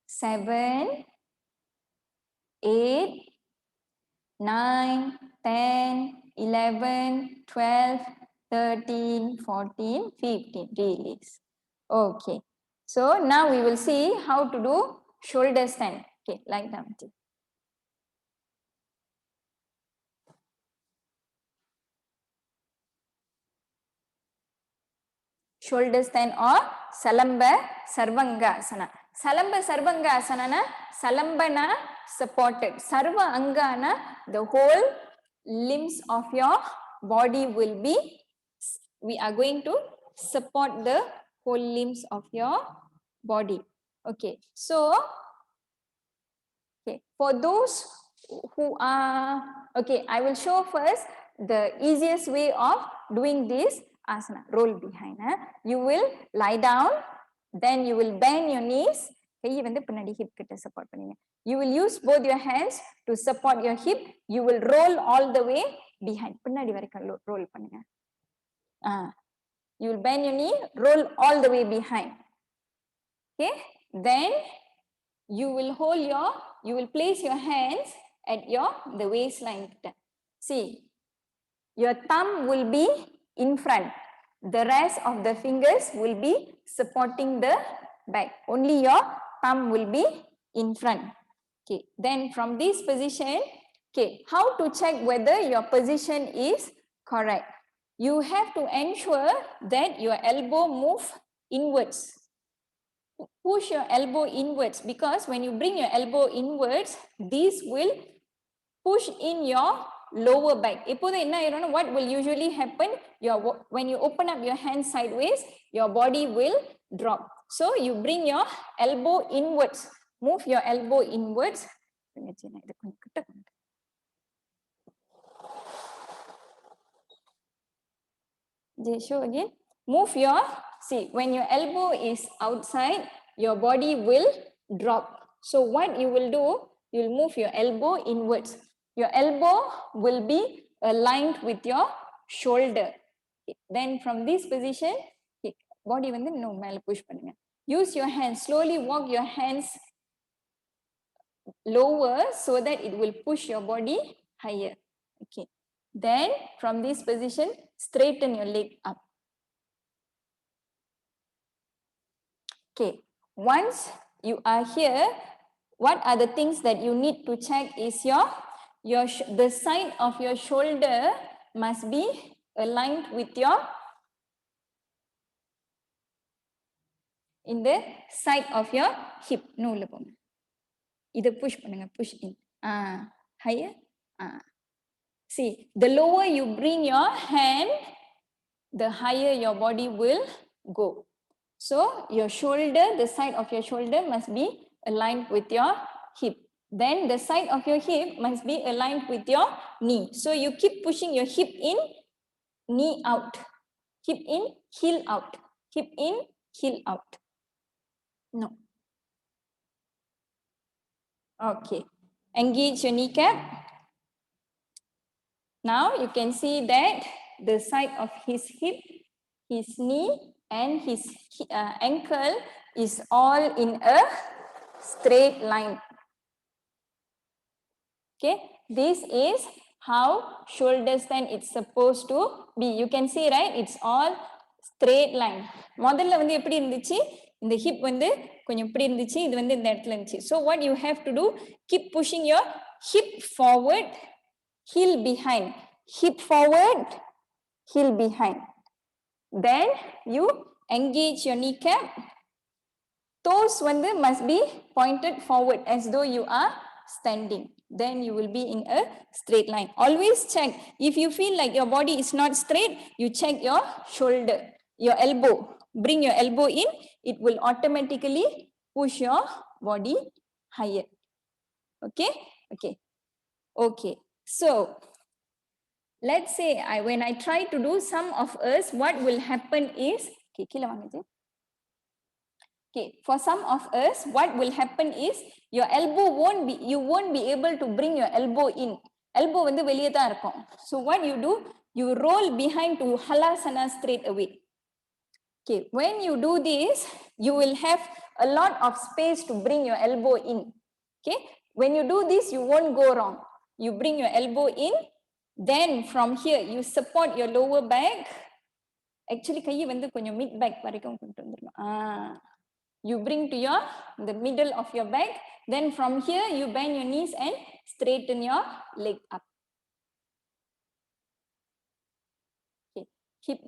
A: 7, 8, 9, 10, 11, 12, 13, 14, 15. Release. Okay. So now we will see how to do shoulder stand. Okay, like that. Shoulder stand or Salamba Sarvangasana. Salamba Sarvangasana, Salambana supported. Sarva Angana, the whole limbs of your body will be, we are going to support the whole limbs of your body. Okay, so okay, for those who are, okay, I will show first the easiest way of doing this asana. Roll behind. You will lie down, then you will bend your knees. Support. You will use both your hands to support your hip. You will roll all the way behind. Roll. You will bend your knee, roll all the way behind. Okay, then you will place your hands at the waistline. See, your thumb will be in front. The rest of the fingers will be supporting the back. Only your thumb will be in front. Okay, then from this position, okay, how to check whether your position is correct? You have to ensure that your elbow move inwards. Push your elbow inwards, because when you bring your elbow inwards, this will push in your lower back. What will usually happen? When you open up your hand sideways, your body will drop. So you bring your elbow inwards. Move your elbow inwards. Show again. Move your, see, when your elbow is outside, your body will drop. So what you will do, you will move your elbow inwards. Your elbow will be aligned with your shoulder. Then from this position, body no mele push பண்ணுங்க. Use your hands, slowly walk your hands lower so that it will push your body higher. Okay. Then from this position, straighten your leg up. Okay, once you are here, what are the things that you need to check is the side of your shoulder must be aligned with in the side of your hip. No, either push in. Higher. See, the lower you bring your hand, the higher your body will go. So your shoulder, the side of your shoulder must be aligned with your hip. Then the side of your hip must be aligned with your knee. So you keep pushing your hip in, knee out. Hip in, heel out. Hip in, heel out. No. Okay. Engage your kneecap. Now you can see that the side of his hip, his knee, and his ankle is all in a straight line. Okay, this is how shoulder stand is supposed to be. You can see, right? It's all straight line. முதல்ல வந்து எப்படி இருந்துச்சு? இந்த hip வந்து கொஞ்சம் இப்படி இருந்துச்சு, இது வந்து இந்த இடத்துல இருந்துச்சு. So what you have to do, keep pushing your hip forward, heel behind. Hip forward, heel behind. Then you engage your kneecap. Toes வந்து must be pointed forward as though you are standing. Then you will be in a straight line. Always check. If you feel like your body is not straight, you check your shoulder, your elbow. Bring your elbow in. It will automatically push your body higher. Okay? Okay. Okay. So, let's say when I try to do some of us, what will happen is, okay, Okay, for some of us, what will happen is your elbow you won't be able to bring your elbow in. Elbow வந்து வெளியே தான் இருக்கும். So what you do, you roll behind to halasana straight away. Okay, when you do this, you will have a lot of space to bring your elbow in. Okay, when you do this, you won't go wrong. You bring your elbow in, then from here, you support your lower back. Actually, கையை வந்து கொஞ்சம் mid back வரைக்கும் கொண்டு வந்துடணும். You bring to the middle of your back. Then from here, you bend your knees and straighten your leg up. Okay. Hip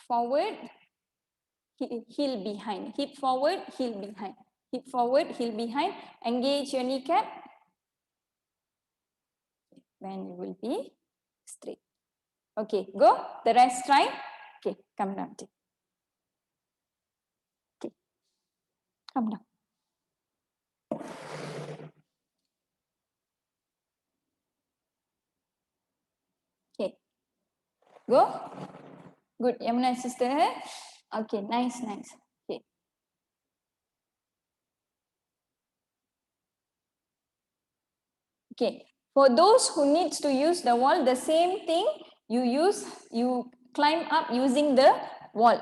A: forward, heel behind. Hip forward, heel behind. Hip forward, heel behind. Engage your kneecap. Then you will be straight. Okay, go. The rest try. Okay, come down. Okay, come down. Okay, go. Good, Yamuna sister. Okay, nice. Okay. Okay, for those who needs to use the wall, the same thing you climb up using the wall.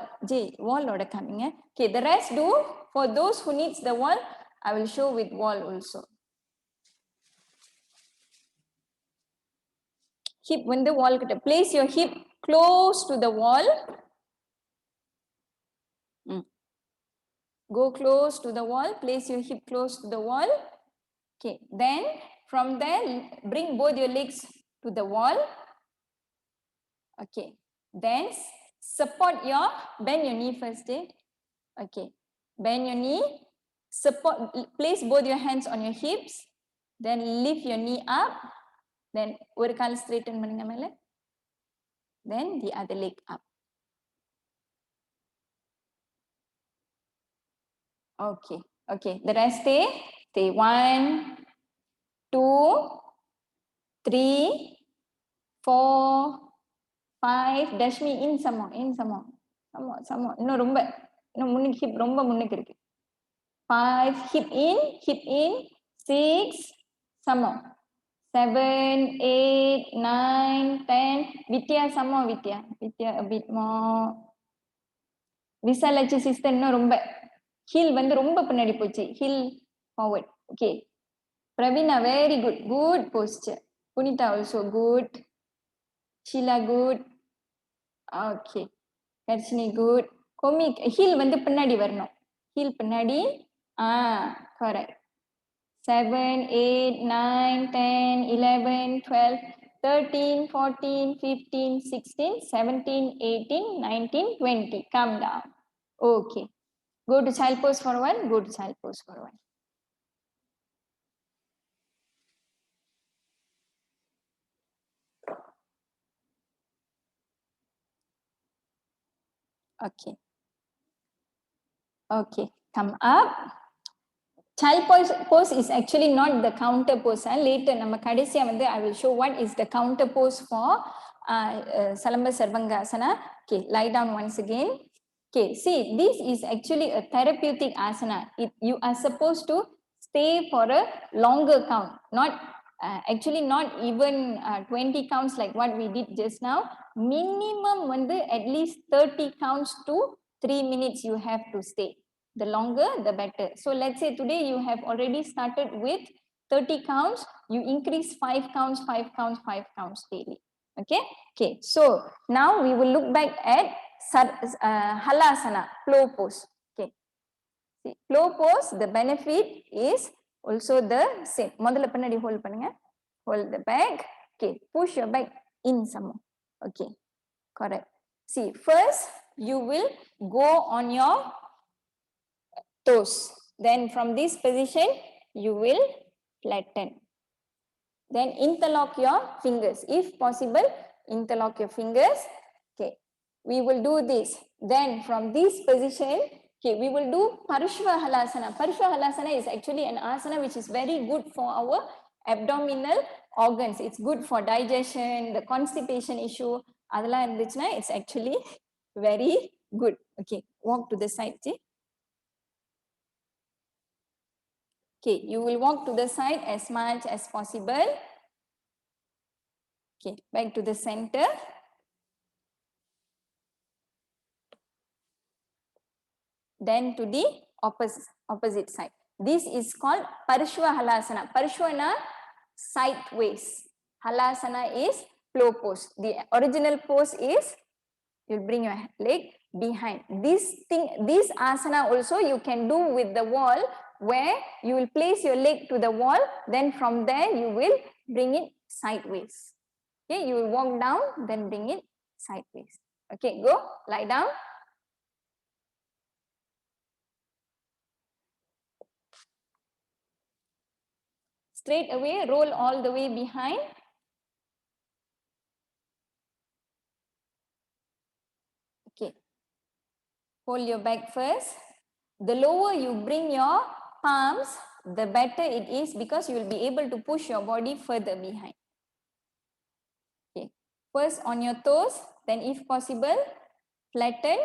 A: Wall order coming. Okay, the rest do. For those who needs the wall, I will show with wall also. Hip when the wall, place your hip close to the wall. Go close to the wall, place your hip close to the wall. Okay, then from there, bring both your legs to the wall. Okay, then support bend your knee first. Okay, bend your knee, place both your hands on your hips, then lift your knee up, then ஒரு கால் straighten பண்ணுங்க மேல, then the other leg up. Okay, the rest stay 1, 2, 3, 4, 5. Dashmi in some more. இன்னும் ரொம்ப இன்னும் முன்னுக்கு hip ரொம்ப முன்னுக்கு இருக்கு. 5, hip in, 6, some more. 7, 8, 9, 10. Vidya, some more Vidya. Vidya a bit more. Visalachi sister இன்னும் ரொம்ப heel வந்து ரொம்ப பின்னாடி போச்சு. Heel forward. Okay. Pravina, very good. Good posture. Punita also good. Sheila good. Okay. Karshini good. Komi heel வந்து பின்னாடி வரணும். Heel பின்னாடி. Correct. 7, 8, 9, 10, 11, 12, 13, 14, 15, 16, 17, 18, 19, 20. Come down. Okay. Go to child pose for one. Go to child pose for one. Okay. Come up. Child pose is actually not the counter pose. Later, I will show what is the counter pose for Salamba Sarvangasana. Okay, lie down once again. Okay, see, this is actually a therapeutic asana. You are supposed to stay for a longer count, not actually not even 20 counts like what we did just now. Minimum at least 30 counts to 3 minutes you have to stay. The longer, the better. So let's say today you have already started with 30 counts, you increase 5 counts, 5 counts, 5 counts daily. Okay, so now we will look back at halasana, flow pose. Okay, see, flow pose, the benefit is also the same. Modala pannadi hold பண்ணுங்க, hold the back. Okay, push your back in some more. Okay, correct. See, first you will go on your toes. Then from this position, you will flatten. Then interlock your fingers. If possible, interlock your fingers. Okay, we will do this. Then from this position, okay, we will do Parshva Halasana. Parshva Halasana is actually an asana which is very good for our abdominal organs. It's good for digestion, the constipation issue. It's actually very good. Okay, walk to the side. See? Okay, you will walk to the side as much as possible. Okay, back to the center. Then to the opposite side. This is called Parshva Halasana. Parshvana sideways. Halasana is flow pose. The original pose is you'll bring your leg behind. This asana also you can do with the wall, where you will place your leg to the wall, then from there you will bring it sideways. Okay, you will walk down, then bring it sideways. Okay, go, lie down. Straight away, roll all the way behind. Okay, hold your back first. The lower you bring your palms, the better it is, because you will be able to push your body further behind. Okay, first on your toes, then if possible, flatten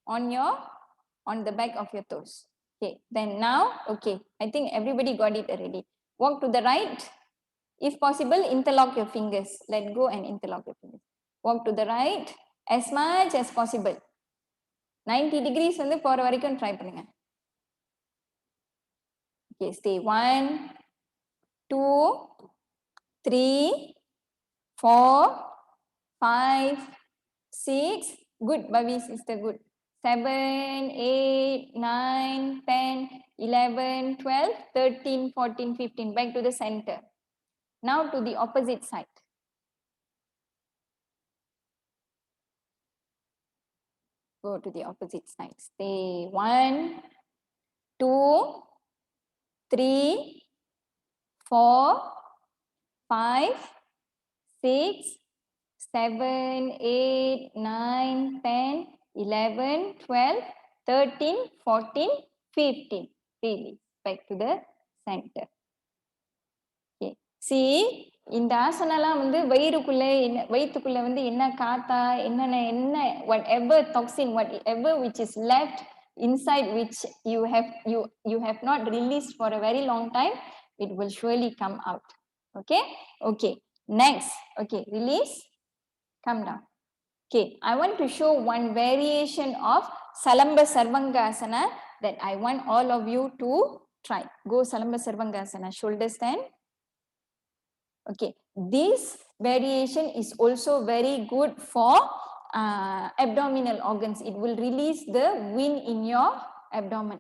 A: on the back of your toes. Okay, then now, okay, I think everybody got it already. Walk to the right. If possible, interlock your fingers. Let go and interlock your fingers. Walk to the right as much as possible. 90 degrees வந்து போற வரைக்கும் try பண்ணுங்க. Okay, stay 1, 2, 3, 4, 5, 6. Good, Babi sister, good. 7, 8, 9, 10, 11, 12, 13, 14, 15. Back to the center. Now to the opposite side. Go to the opposite side. Stay 1, 2, 3, 4, 5, 6, 7, 8, 9, 10, 11, 12, 13, 14, 15. Release back to the center. Okay. See, இந்த ஆசனலாம் வந்து வயிற்றுக்குள்ள வந்து என்ன காத்தா என்ன whatever toxin, whatever which is left inside, which you have not released for a very long time, it will surely come out. Okay, okay, next. Okay, release, come down. Okay, I want to show one variation of Salamba Sarvangasana that I want all of you to try. Go Salamba Sarvangasana, shoulder stand. Okay, this variation is also very good for abdominal organs. It will release the wind in your abdomen.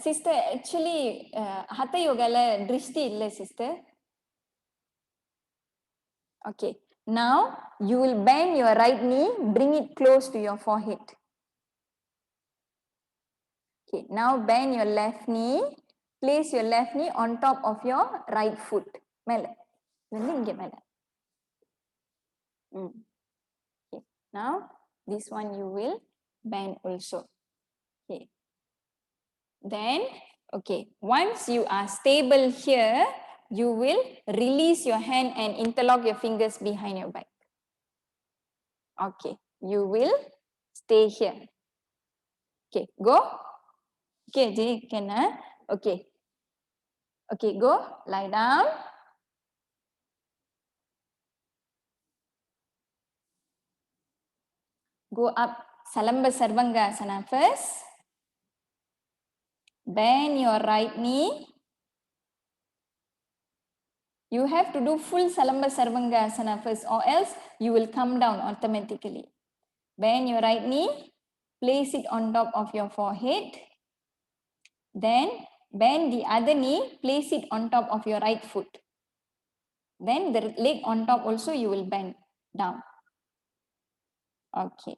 A: Sister, actually, Hatha Yoga la drishti illa, sister. Okay, now you will bend your right knee, bring it close to your forehead. Okay, now bend your left knee, place your left knee on top of your right foot. Mela. Okay, now this one you will bend also. Okay, then okay, once you are stable here, you will release your hand and interlock your fingers behind your back. Okay, you will stay here. Okay, go. Okay, Jay, can okay. Okay, go, lie down. Go up Salamba Sarvangasana first. Bend your right knee. You have to do full Salamba Sarvangasana first, or else you will come down automatically. Bend your right knee, place it on top of your forehead. Then bend the other knee, place it on top of your right foot. Then the leg on top also you will bend down. Okay.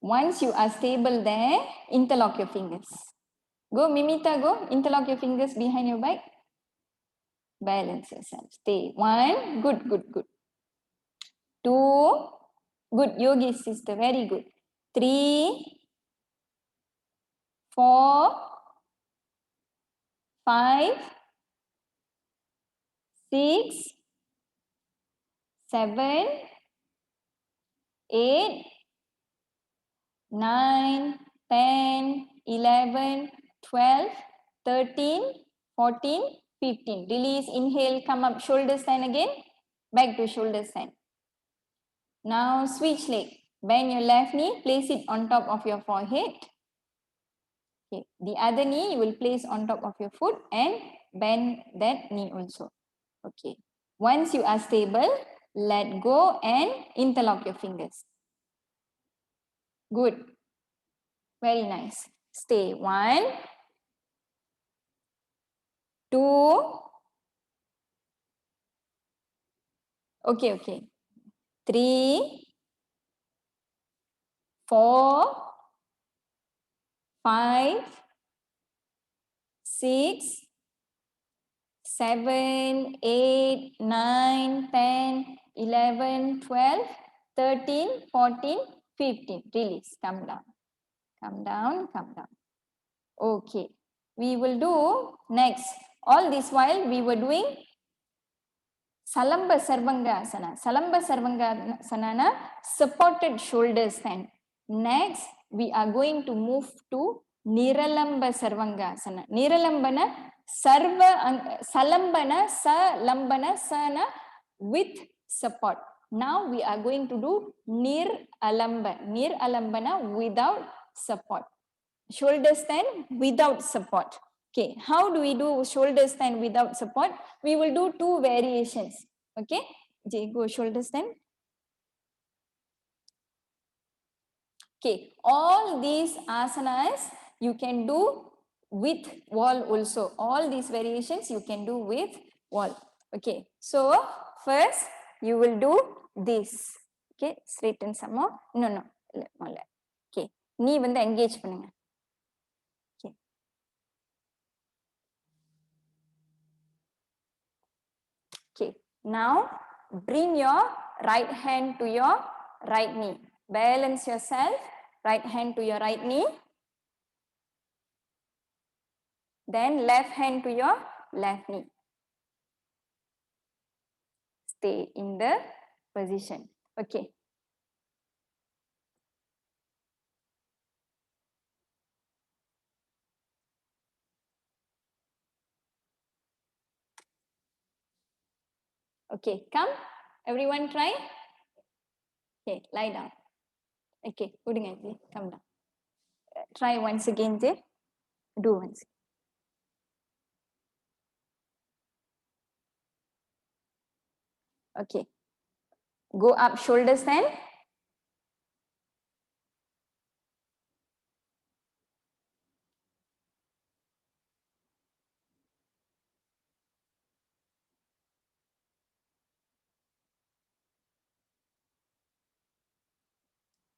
A: Once you are stable there, interlock your fingers. Go, Mimita, go. Interlock your fingers behind your back. Balance yourself. Stay. 1. Good, good, good. 2. Good. Yogi sister. Very good. 3. 4. 5. 6. 7. 8. 9. 10. 11, 12, 13, 14, 15. Release, inhale, come up, shoulder stand again. Back to shoulder stand. Now switch leg. Bend your left knee, place it on top of your forehead. Okay. The other knee you will place on top of your foot and bend that knee also. Okay. Once you are stable, let go and interlock your fingers. Good. Very nice. Stay. 1, 2. Okay, okay. 3, 4, 5, 6, 7, 8, 9, 10, 11, 12, 13, 14, 15. Release. Come down. Come down, come down. Okay. We will do next. All this while we were doing Salamba Sarvangasana. Salamba Sarvangasana, supported shoulder stand. Next, we are going to move to Niralamba Sarvangasana. Niralambana, Salambana, Salambana, Sana with support. Now we are going to do Niralambana without support. Shoulder stand without support. Okay, how do we do shoulder stand without support? We will do 2 variations. Okay, Jay, go shoulder stand. Okay, all these asanas you can do with wall also. All these variations you can do with wall. Okay, so first you will do this. Okay, straighten some more. No. Okay, knee வந்து engage பண்ணுங்க. Okay, now bring your right hand to your right knee. Balance yourself, right hand to your right knee. Then left hand to your left knee. Stay in the position. Okay. Okay, come. Everyone try. Okay, lie down. Okay, come down. Try once again, Jay. Do once. Okay. Go up, shoulder stand.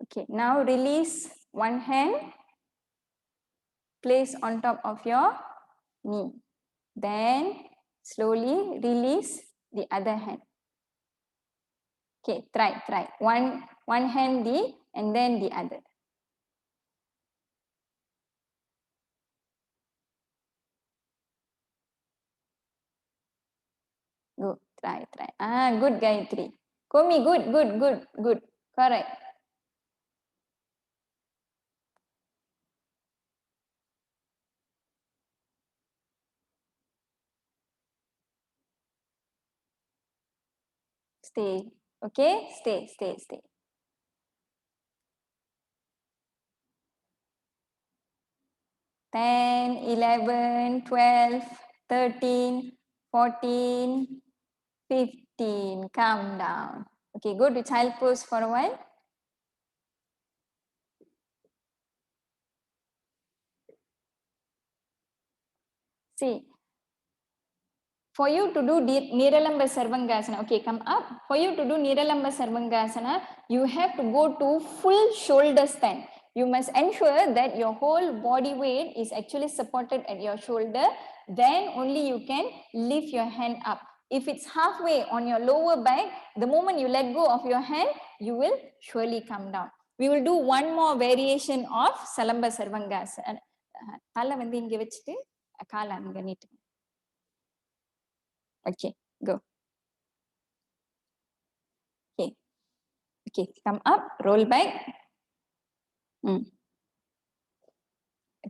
A: Okay, now release one hand. Place on top of your knee. Then slowly release the other hand. Okay, try. One hand and then the other. Go, try. Good, Gayatri. Komi, good. Correct. Stay. Okay, stay. 10, 11, 12, 13, 14, 15. Calm down. Okay, go to child pose for a while. See, for you to do Niralamba Sarvangasana, okay, come up. For you to do Niralamba Sarvangasana, you have to go to full shoulder stand. You must ensure that your whole body weight is actually supported at your shoulder. Then only you can lift your hand up. If it's halfway on your lower back, the moment you let go of your hand, you will surely come down. We will do one more variation of Salamba Sarvangasana. Kala வந்து இங்க வச்சிட்டு கால அங்க நீட்டு. Okay, go. Okay, come up, roll back.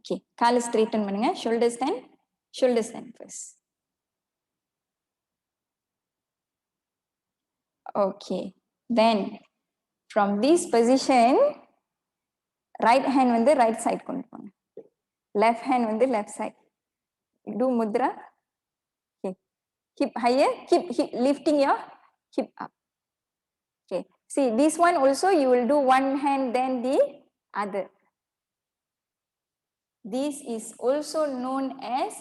A: Okay, கால் straighten பண்ணுங்க. Shoulder stand first. Okay, then from this position, right hand வந்து right side கொண்டு போங்க. Left hand வந்து left side. Do mudra. Okay, keep higher, keep lifting your hip up. Okay, see this one also you will do one hand then the other. This is also known as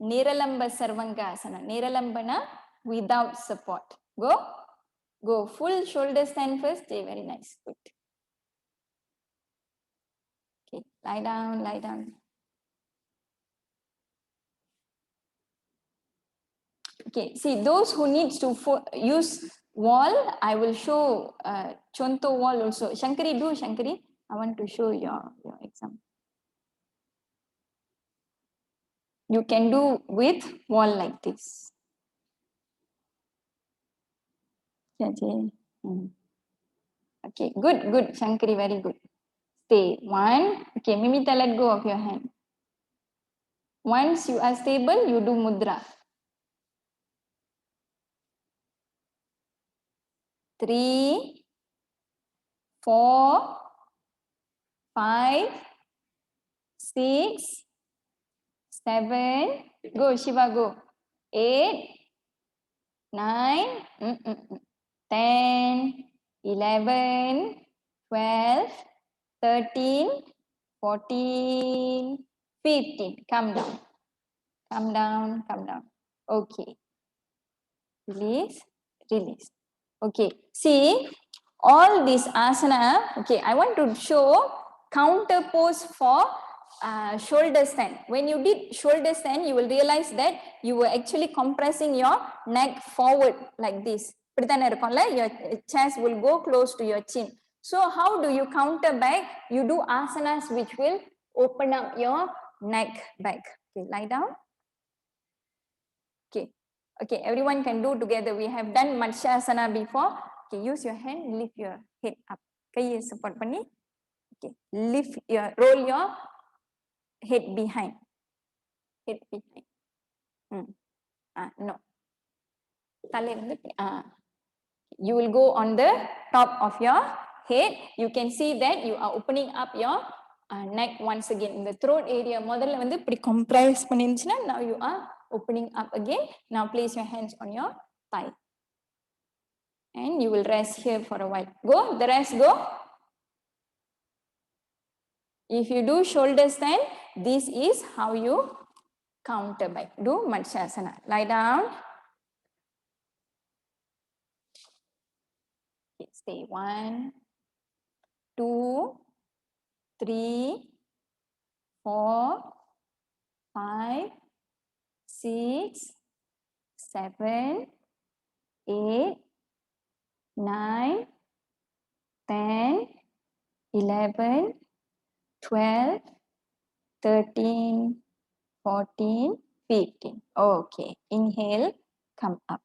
A: Niralamba Sarvangasana. Niralambana without support. Go full shoulder stand first. Okay, very nice. Good. Okay, lie down, lie down. Okay, see those who needs to use wall, I will show Chonto wall also. Shankari, do Shankari. I want to show your example. You can do with wall like this. Okay, good, Shankari, very good. Stay. One. Okay, Mimita, let go of your hand. Once you are stable, you do mudra. 3, 4, 5, 6, 7. Go, Shiva, go. 8, 9, 10, 11, 12, 13, 14, 15. Come down. Come down, come down. Okay. Release, release. Okay. See, all this asana, okay, I want to show counter pose for shoulder stand. When you did shoulder stand, you will realize that you were actually compressing your neck forward like this. Your chest will go close to your chin. So how do you counter back? You do asanas which will open up your neck back. Okay, lie down. Okay, okay, everyone can do together. We have done Matsyasana before. Okay, use your hand, lift your head up. Kaiye support panni. Okay, roll your head behind. Head behind. No. You will go on the top of your head. You can see that you are opening up your neck once again. In the throat area, முதல்ல வந்து இப்படி compress பண்ணிருந்துச்சுனா, now you are opening up again. Now place your hands on your thigh. And you will rest here for a while. Go, the rest go. If you do shoulder stand, this is how you counter back. Do Matsyasana. Lie down. Okay, stay. 1, 2, 3, 4, 5, 6, 7, 8, 9, 10, 11, 12, 13, 14, 15. Okay, inhale, come up.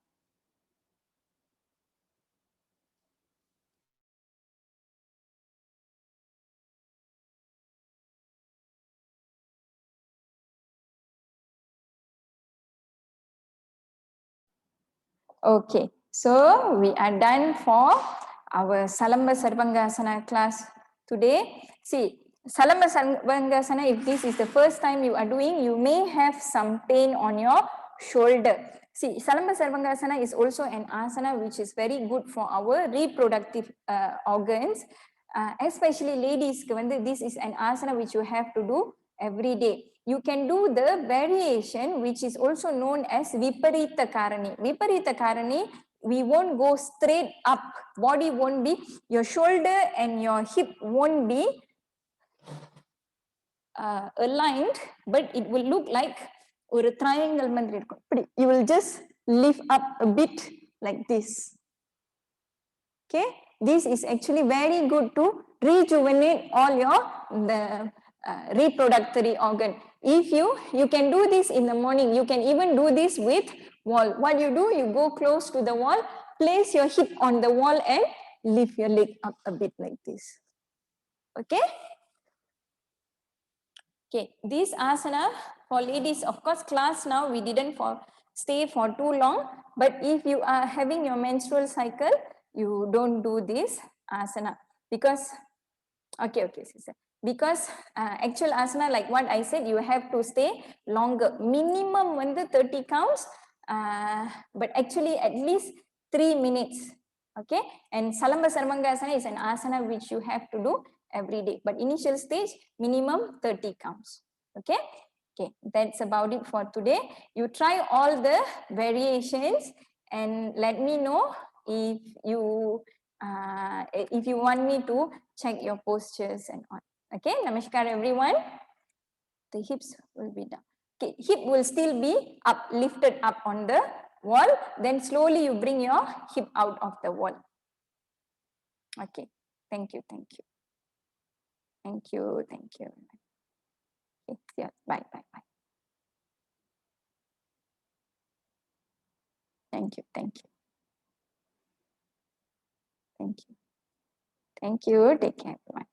A: Okay, so we are done for our Salamba Sarvangasana class today. See, Salamba Sarvangasana, if this is the first time you are doing, you may have some pain on your shoulder. See, Salamba Sarvangasana is also an asana which is very good for our reproductive organs, especially ladies. This is an asana which you have to do every day. You can do the variation which is also known as Viparita Karani. Viparita Karani, we won't go straight up. Body won't be, your shoulder and your hip won't be aligned, but it will look like a triangle. You will just lift up a bit like this. Okay, this is actually very good to rejuvenate all your reproductive organ. If you can do this in the morning, you can even do this with wall. What you do, you go close to the wall, place your hip on the wall and lift your leg up a bit like this. Okay. Okay, this asana for ladies, of course, class now we didn't stay for too long, but if you are having your menstrual cycle, you don't do this asana because, okay, sister. Because actual asana, like what I said, you have to stay longer. Minimum 30 counts, but actually at least 3 minutes. Okay, and Salamba Sarvanga asana is an asana which you have to do every day, but initial stage minimum 30 counts. Okay, that's about it for today. You try all the variations and let me know if you want me to check your postures and all. Okay, namaskar everyone. The hips will be down. Okay, hip will still be up, lifted up on the wall. Then slowly you bring your hip out of the wall. Okay, thank you. Okay, yeah, bye. Thank you. Thank you. Take care, everyone.